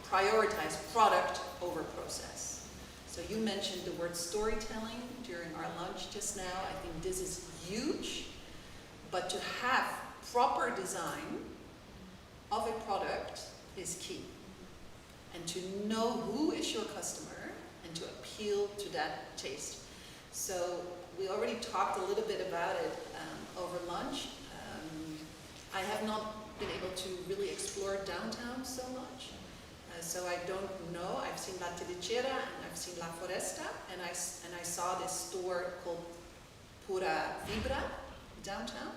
prioritize product over process. So you mentioned the word storytelling during our lunch just now. I think this is huge, but to have proper design of a product is key. And to know who is your customer and to appeal to that taste. So we already talked a little bit about it over lunch. I have not been able to really explore downtown so much. So I don't know. I've seen La Tilichera and I've seen La Foresta, and I saw this store called Pura Vibra downtown,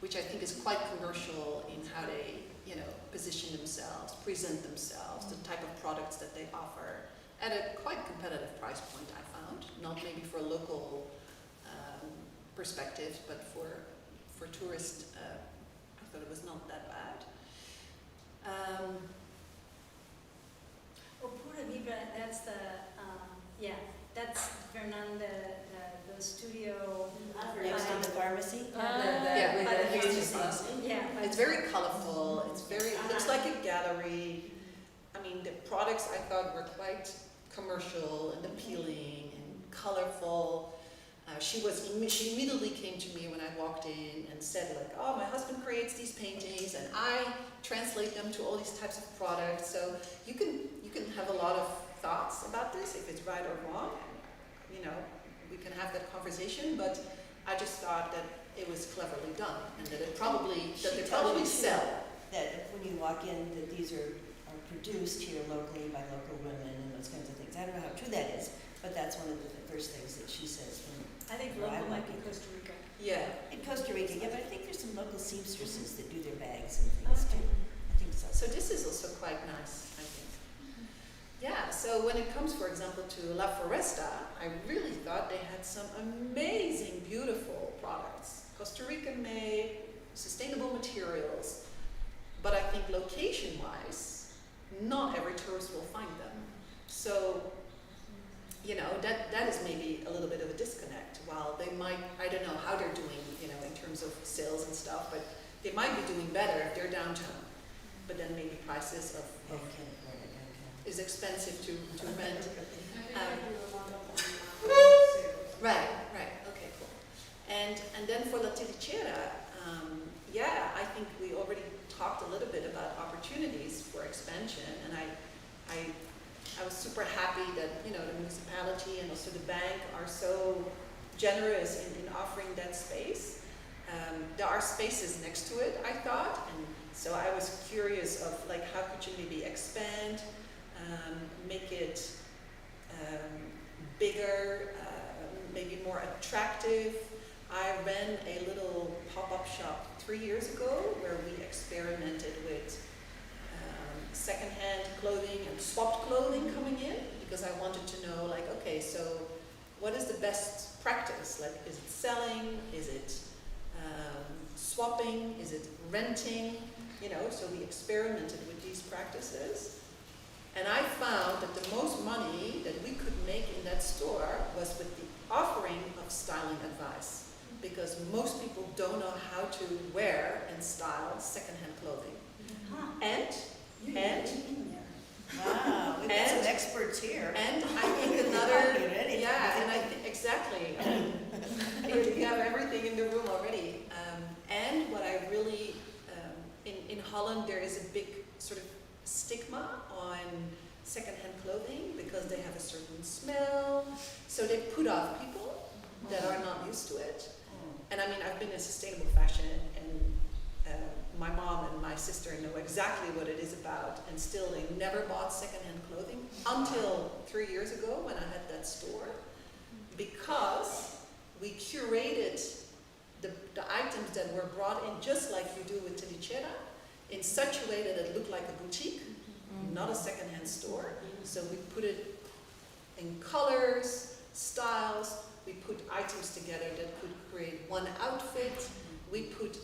which I think is quite commercial in how they, you know, position themselves, present themselves, the type of products that they offer at a quite competitive price point, I found. Not maybe for local perspectives, but for tourists, I thought it was not that bad. Well, Pura Vibra, that's the, that's Fernanda, the studio. Next to the pharmacy? Yeah. By the Here's pharmacy. the- Yeah. by It's the- very colorful, it looks like a gallery. I mean, the products I thought were quite commercial and appealing and colorful. She immediately came to me when I walked in and said like, oh, my husband creates these paintings and I translate them to all these types of products. So you can have a lot of thoughts about this, if it's right or wrong. You know, we can have that conversation, but I just thought that it was cleverly done and that they probably sell. That when you walk in, that these are produced here locally by local women and those kinds of things. I don't know how true that is, but that's one of the first things that she says. I think Well, I local might be like it. Costa Rica. Yeah. In Costa Rica, yeah, but I think there's some local seamstresses that do their bags and things too. I think so. So this is also quite nice, I think. Yeah, so when it comes, for example, to La Foresta, I really thought they had some amazing, beautiful products. Costa Rican made, sustainable materials. But I think location-wise, not every tourist will find them. So, you know, that is maybe a little bit of a disconnect. While they might, I don't know how they're doing, you know, in terms of sales and stuff, but they might be doing better if they're downtown. But then maybe prices of is expensive to rent. Right, okay, cool. And then for La Tilichera, yeah, I think we already talked a little bit about opportunities for expansion, and I was super happy that, you know, the municipality and also the bank are so generous in offering that space. There are spaces next to it, I thought, and so I was curious of like how could you maybe expand, make it bigger, maybe more attractive, I ran a little pop-up shop 3 years ago where we experimented with secondhand clothing and swapped clothing coming in, because I wanted to know, like, okay, so what is the best practice? Like, is it selling? Is it swapping? Is it renting? You know, so we experimented with these practices. And I found that the most money that we could make in that store was with the offering of styling advice, because most people don't know how to wear and style secondhand clothing. Huh. And Wow, we've got some experts here. And I think another, yeah, and I think, exactly. I think we have everything in the room already. And what I really, in Holland, there is a big sort of stigma on secondhand clothing because they have a certain smell. So they put off people that are not used to it. And I mean, I've been in sustainable fashion, and my mom and my sister know exactly what it is about, and still they never bought secondhand clothing until 3 years ago when I had that store, because we curated the items that were brought in just like you do with Trinchera, in such a way that it looked like a boutique, not a secondhand store. So we put it in colors, styles, we put items together that could create one outfit. We put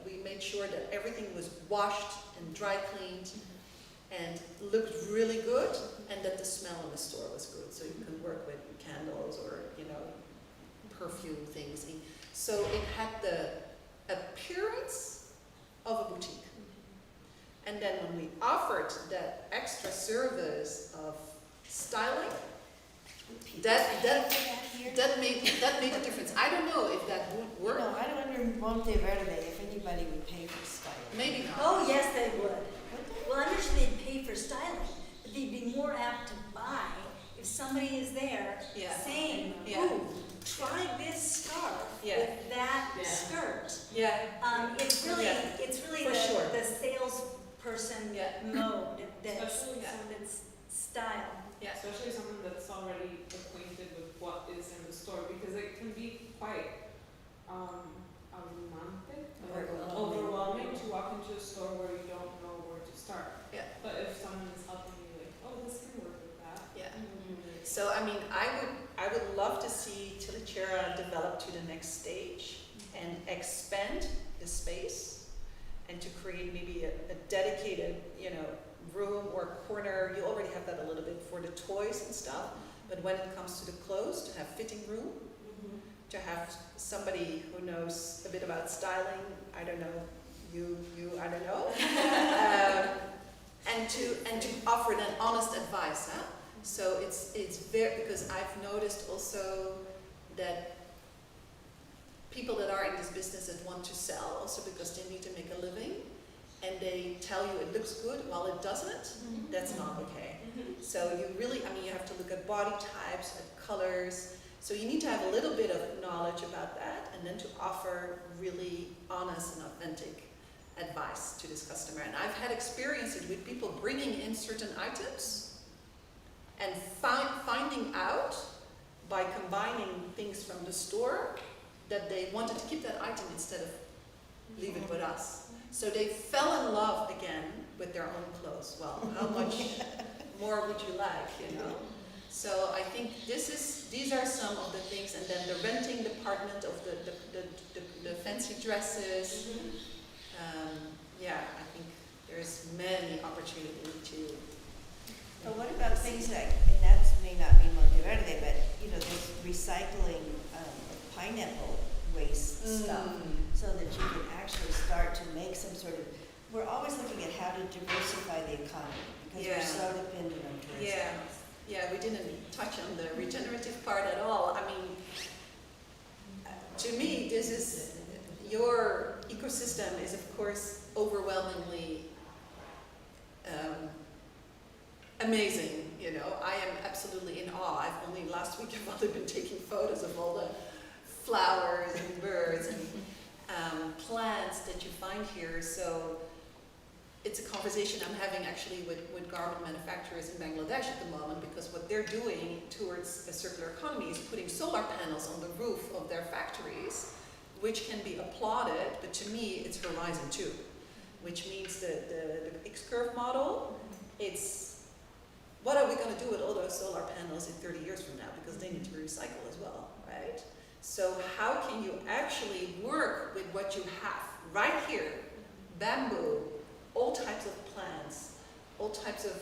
we made sure that everything was washed and dry cleaned and looked really good, and that the smell in the store was good. So you can work with candles or, you know, perfume things. So it had the appearance of a boutique. And then when we offered that extra service of styling, that made a difference. I don't know if that would work. No, I don't under Monteverde if anybody would pay for styling. Maybe not. Oh, yes, they would. Well, I'm not sure they'd pay for styling, but they'd be more apt to buy if somebody is there Yeah. saying, Yeah. ooh, try this scarf Yeah. with that Yeah. skirt. Yeah. It's really, Yeah. it's really For sure. the salesperson Yeah. mode that's Especially that's style. Yeah. Especially someone that's already acquainted with what is in the store, because it can be quite overwhelming to walk into a store where you don't know where to start. Yeah. But if someone is helping you, like, oh, this can work with that. Yeah. So I mean, I would love to see Trinchera develop to the next stage and expand the space, and to create maybe a dedicated, you know, room or corner. You already have that a little bit for the toys and stuff, but when it comes to the clothes, to have fitting room, to have somebody who knows a bit about styling. I don't know, you I don't know, and to offer that honest advice. Huh? So it's very, because I've noticed also that people that are in this business that want to sell, also because they need to make a living, and they tell you it looks good while it doesn't, that's not okay. So you really, I mean, you have to look at body types, at colors. So you need to have a little bit of knowledge about that, and then to offer really honest and authentic advice to this customer. And I've had experiences with people bringing in certain items and finding out by combining things from the store that they wanted to keep that item instead of leave it with us. So they fell in love again with their own clothes. Well, how much more would you like, you know? So I think these are some of the things, and then the renting department of the fancy dresses. Yeah, I think there's many opportunities to. But what about things like, and that may not be Monteverde, but you know, this recycling pineapple waste stuff, so that you can actually start to make some sort of. We're always looking at how to diversify the economy because we're so dependent on tourism. Yeah, we didn't touch on the regenerative part at all. I mean, to me, this is, your ecosystem is of course overwhelmingly amazing, you know. I am absolutely in awe. Last week I've only been taking photos of all the flowers and birds and plants that you find here. So it's a conversation I'm having actually with garment manufacturers in Bangladesh at the moment, because what they're doing towards a circular economy is putting solar panels on the roof of their factories, which can be applauded, but to me it's Horizon 2, which means the X-curve model, it's what are we going to do with all those solar panels in 30 years from now, because they need to recycle as well, right? So how can you actually work with what you have right here, bamboo, all types of plants, all types of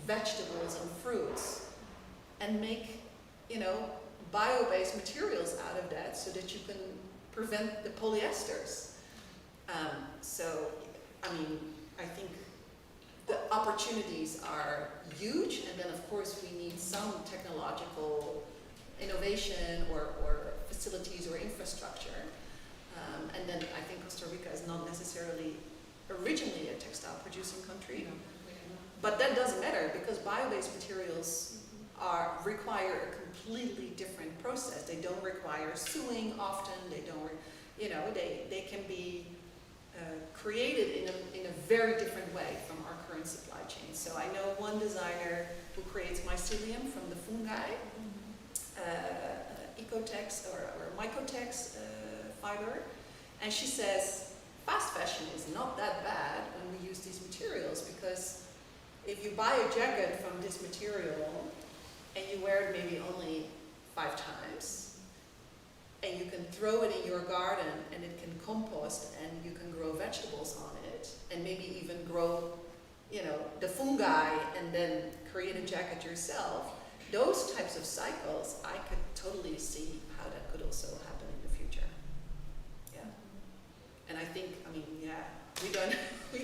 vegetables and fruits, and make, you know, bio-based materials out of that so that you can prevent the polyesters. So, I mean, I think the opportunities are huge, and then of course we need some technological innovation or facilities or infrastructure. And then I think Costa Rica is not necessarily originally a textile producing country, but that doesn't matter, because bio-based materials require a completely different process. They don't require sewing often, they don't, you know, they can be created in a very different way from our current supply chain. So I know one designer who creates mycelium from the fungi, Ecotex or Mycotex fiber, and she says fast fashion is not that bad when we use these materials, because if you buy a jacket from this material and you wear it maybe only 5 times, and you can throw it in your garden and it can compost and you can grow vegetables on it, and maybe even grow, you know, the fungi and then create a jacket yourself, those types of cycles, I could totally see how that could also happen in the future. Yeah. And I think, I mean, yeah, we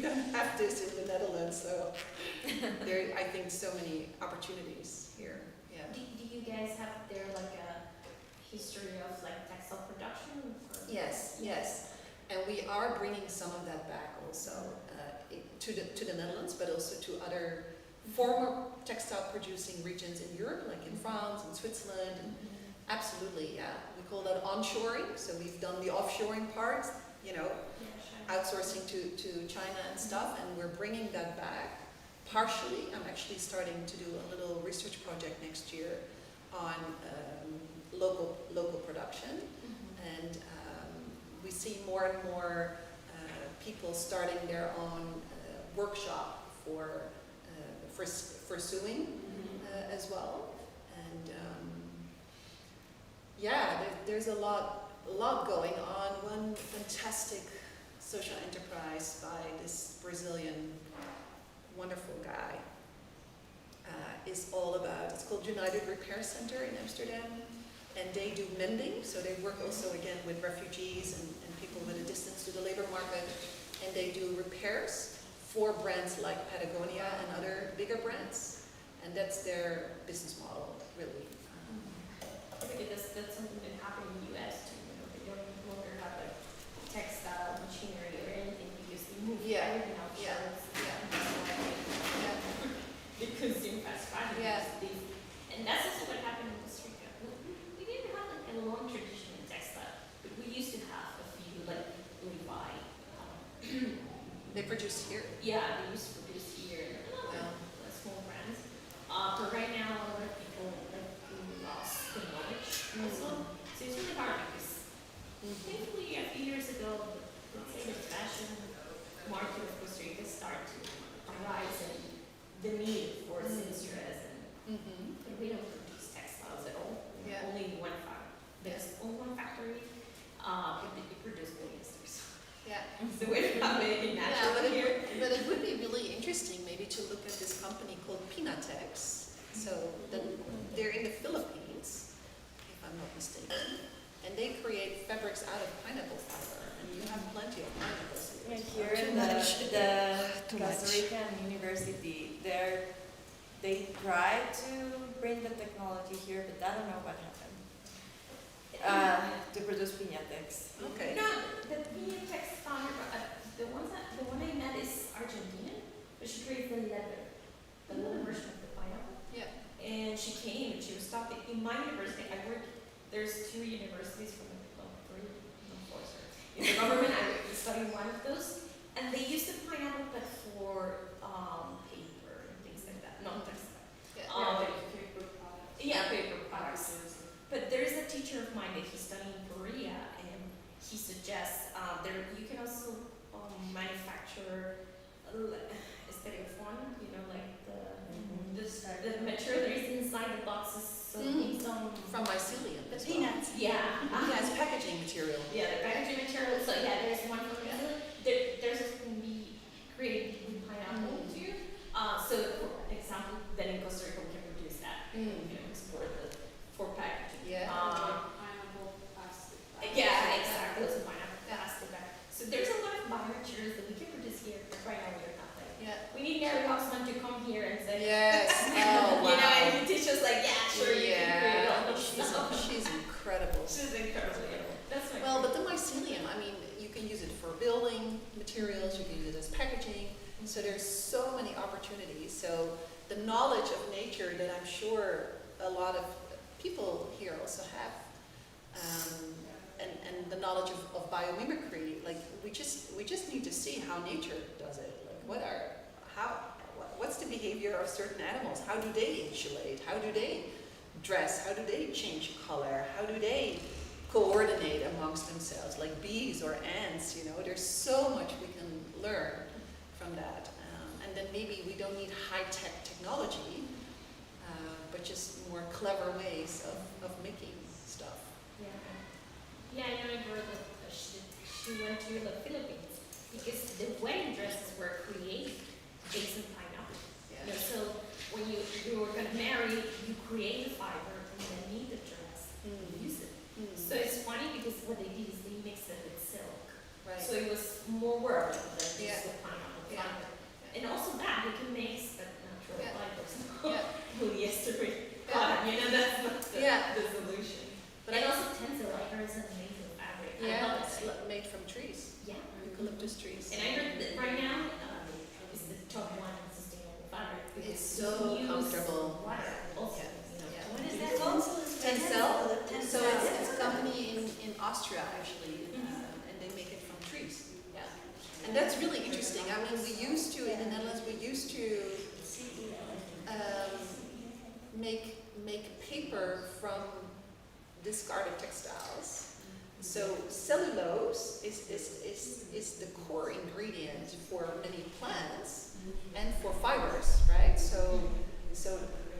don't have this in the Netherlands, so there, I think so many opportunities here. Yeah. Do you guys have there like a history of like textile production? Or? Yes, yes. And we are bringing some of that back also to the Netherlands, but also to other former textile producing regions in Europe, like in France and Switzerland. And absolutely, yeah. We call that onshoring. So we've done the offshoring part, you know, outsourcing to China and stuff, and we're bringing that back partially. I'm actually starting to do a little research project next year on local production, and we see more and more people starting their own workshop for sewing as well, and yeah, there's a lot going on. One fantastic social enterprise by this Brazilian wonderful guy is all about, it's called United Repair Center in Amsterdam, and they do mending, so they work also again with refugees and people with a distance to the labor market, and they do repairs for brands like Patagonia and other bigger brands, and that's their business model, really. That's something that happened in the US too. You know, they don't no longer have like textile machinery or anything because they move everything out. They consume fast fashion. And that's also what happened in Costa Rica. We didn't have like a long tradition in textile, but we used to have a few like Levi. They produce here. Yeah, they used to produce here and small brands. But right now, a lot of people like lost the knowledge also. So it's really hard because thankfully a few years ago, let's say the fashion market of Costa Rica started to arise and the need for seamstress and we don't produce textiles at all. Only one factory. There's only one factory, but they produce polyesters. Yeah. So we don't have anything natural here. But it would be really interesting maybe to look at this company called Pinatex. So they're in the Philippines, if I'm not mistaken, and they create fabrics out of pineapple fiber, and you have plenty of pineapples Yeah, here. here in the Costa Rican University, they tried to bring the technology here, but I don't know what happened. To produce piñatex. Okay. No, the Pinatex founder, the one I met is Argentinian, but she created the leather version of the pineapple. Yeah. And she came and she was talking in my university. I work. There's 2 universities from 3, 4, sorry. In the government, I studied one of those, and And they use the pineapple but for paper and things like that. No, textile. Yeah, paper products. But there is a teacher of mine that he's studying in Korea, and he suggests there you can also manufacture styrofoam, you know, like the material that is inside the boxes, so things don't. From mycelium The as well. peanuts. Yeah. Yeah, it's packaging material. Yeah, the packaging material. So yeah, there's one for there's a can be created with pineapple too. So for example, then in Costa Rica we can produce that. You know, export the for packaging. Yeah. Pineapple plastic bag. Yeah, exactly. Those pineapple plastic bag. So there's a lot of biomaterials that we can produce here, but right now we're not there. Yeah. We need Mary Hoffman to come here and say, Yes. Oh, wow. you know, and teach us like, yeah, sure, you can create all Yeah, those stuff. she's incredible. She's incredible. That's my Well, but the mycelium, I mean, you can use it for building materials, you can use it as packaging, so there's so many opportunities. So the knowledge of nature that I'm sure a lot of people here also have, and the knowledge of biomimicry, like we just need to see how nature does it. Like what's the behavior of certain animals? How do they insulate? How do they dress? How do they change color? How do they coordinate amongst themselves, like bees or ants? You know, there's so much we can learn from that. And then maybe we don't need high-tech technology, but just more clever ways of making stuff. Yeah. Yeah, I know a girl that she went to the Philippines because the wedding dresses were created based on pineapple. You know, so when you were going to marry, you create the fiber and then knead the dress and use it. So it's funny because what they did is they mixed it with silk. Right. So it was more work than just Yeah. the pineapple Yeah. fiber. And also that we can mix the natural Yeah. fibers. Yeah. Polyester Yeah. cotton, you know, that's not Yeah. the solution. But And I- also tencel, I heard, is an amazing fabric. I Yeah, love it's it. made from trees, Yeah. eucalyptus trees. And I heard that right now is the top one sustainable fabric. because It's so we use comfortable. Water also, Yeah. you know. Yeah. What is that called? Tencel. So it's Tencel. a company in Austria actually, and they make it from trees. Yeah. And that's really interesting. I mean, we used to, in the Netherlands, we used to make paper from discarded textiles. So cellulose is the core ingredient for many plants and for fibers, right? So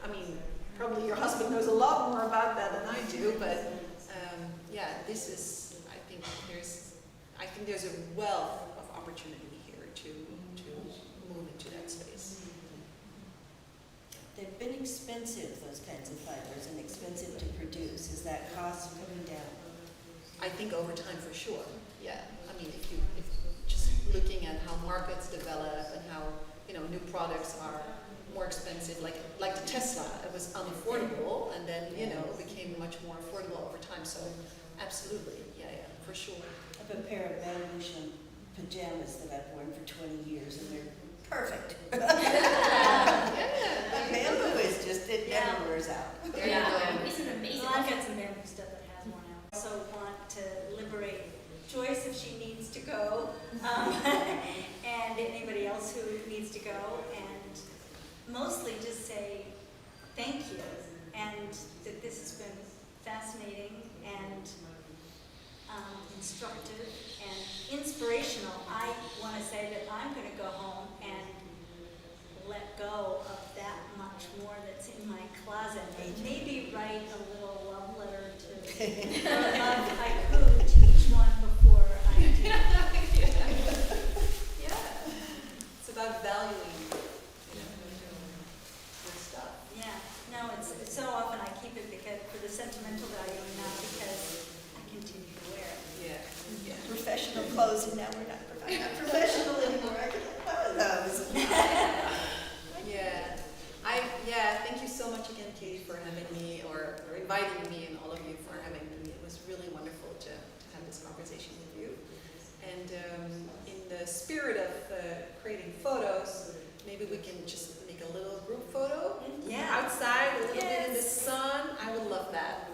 I mean, probably your husband knows a lot more about that than I do, but yeah, this is, I think there's a wealth of opportunity here to move into that space. They've been expensive, those kinds of fibers, and expensive to produce. Is that cost coming down? I think over time for sure. Yeah. I mean, if just looking at how markets develop and how, you know, new products are more expensive, like the Tesla, it was unaffordable and then, you know, became much more affordable over time. So absolutely, yeah, for sure. I have a pair of Bambution pajamas that I've worn for 20 years, and they're perfect. Bamboo is just, it never wears out. There you Yeah, go. isn't it amazing? Well, I've got some bamboo stuff that has worn out. I also want to liberate Joyce if she needs to go, and anybody else who needs to go, and mostly just say thank you, and that this has been fascinating and instructive and inspirational. I want to say that I'm going to go home and let go of that much more that's in my closet. Maybe write a little love letter to, or a love haiku to each one before I do. Yeah. It's about valuing, you know, good stuff. Yeah, no, it's so often I keep it because for the sentimental value and not because I continue to wear it. Yeah. Yeah. Professional clothes, and now I'm not professional anymore. I can wear those. Yeah, thank you so much again, Katie, for having me, or inviting me, and all of you for having me. It was really wonderful to have this conversation with you. And in the spirit of creating photos, maybe we can just make a little group photo Yeah. outside, a little bit in the Yes. sun. I would love that.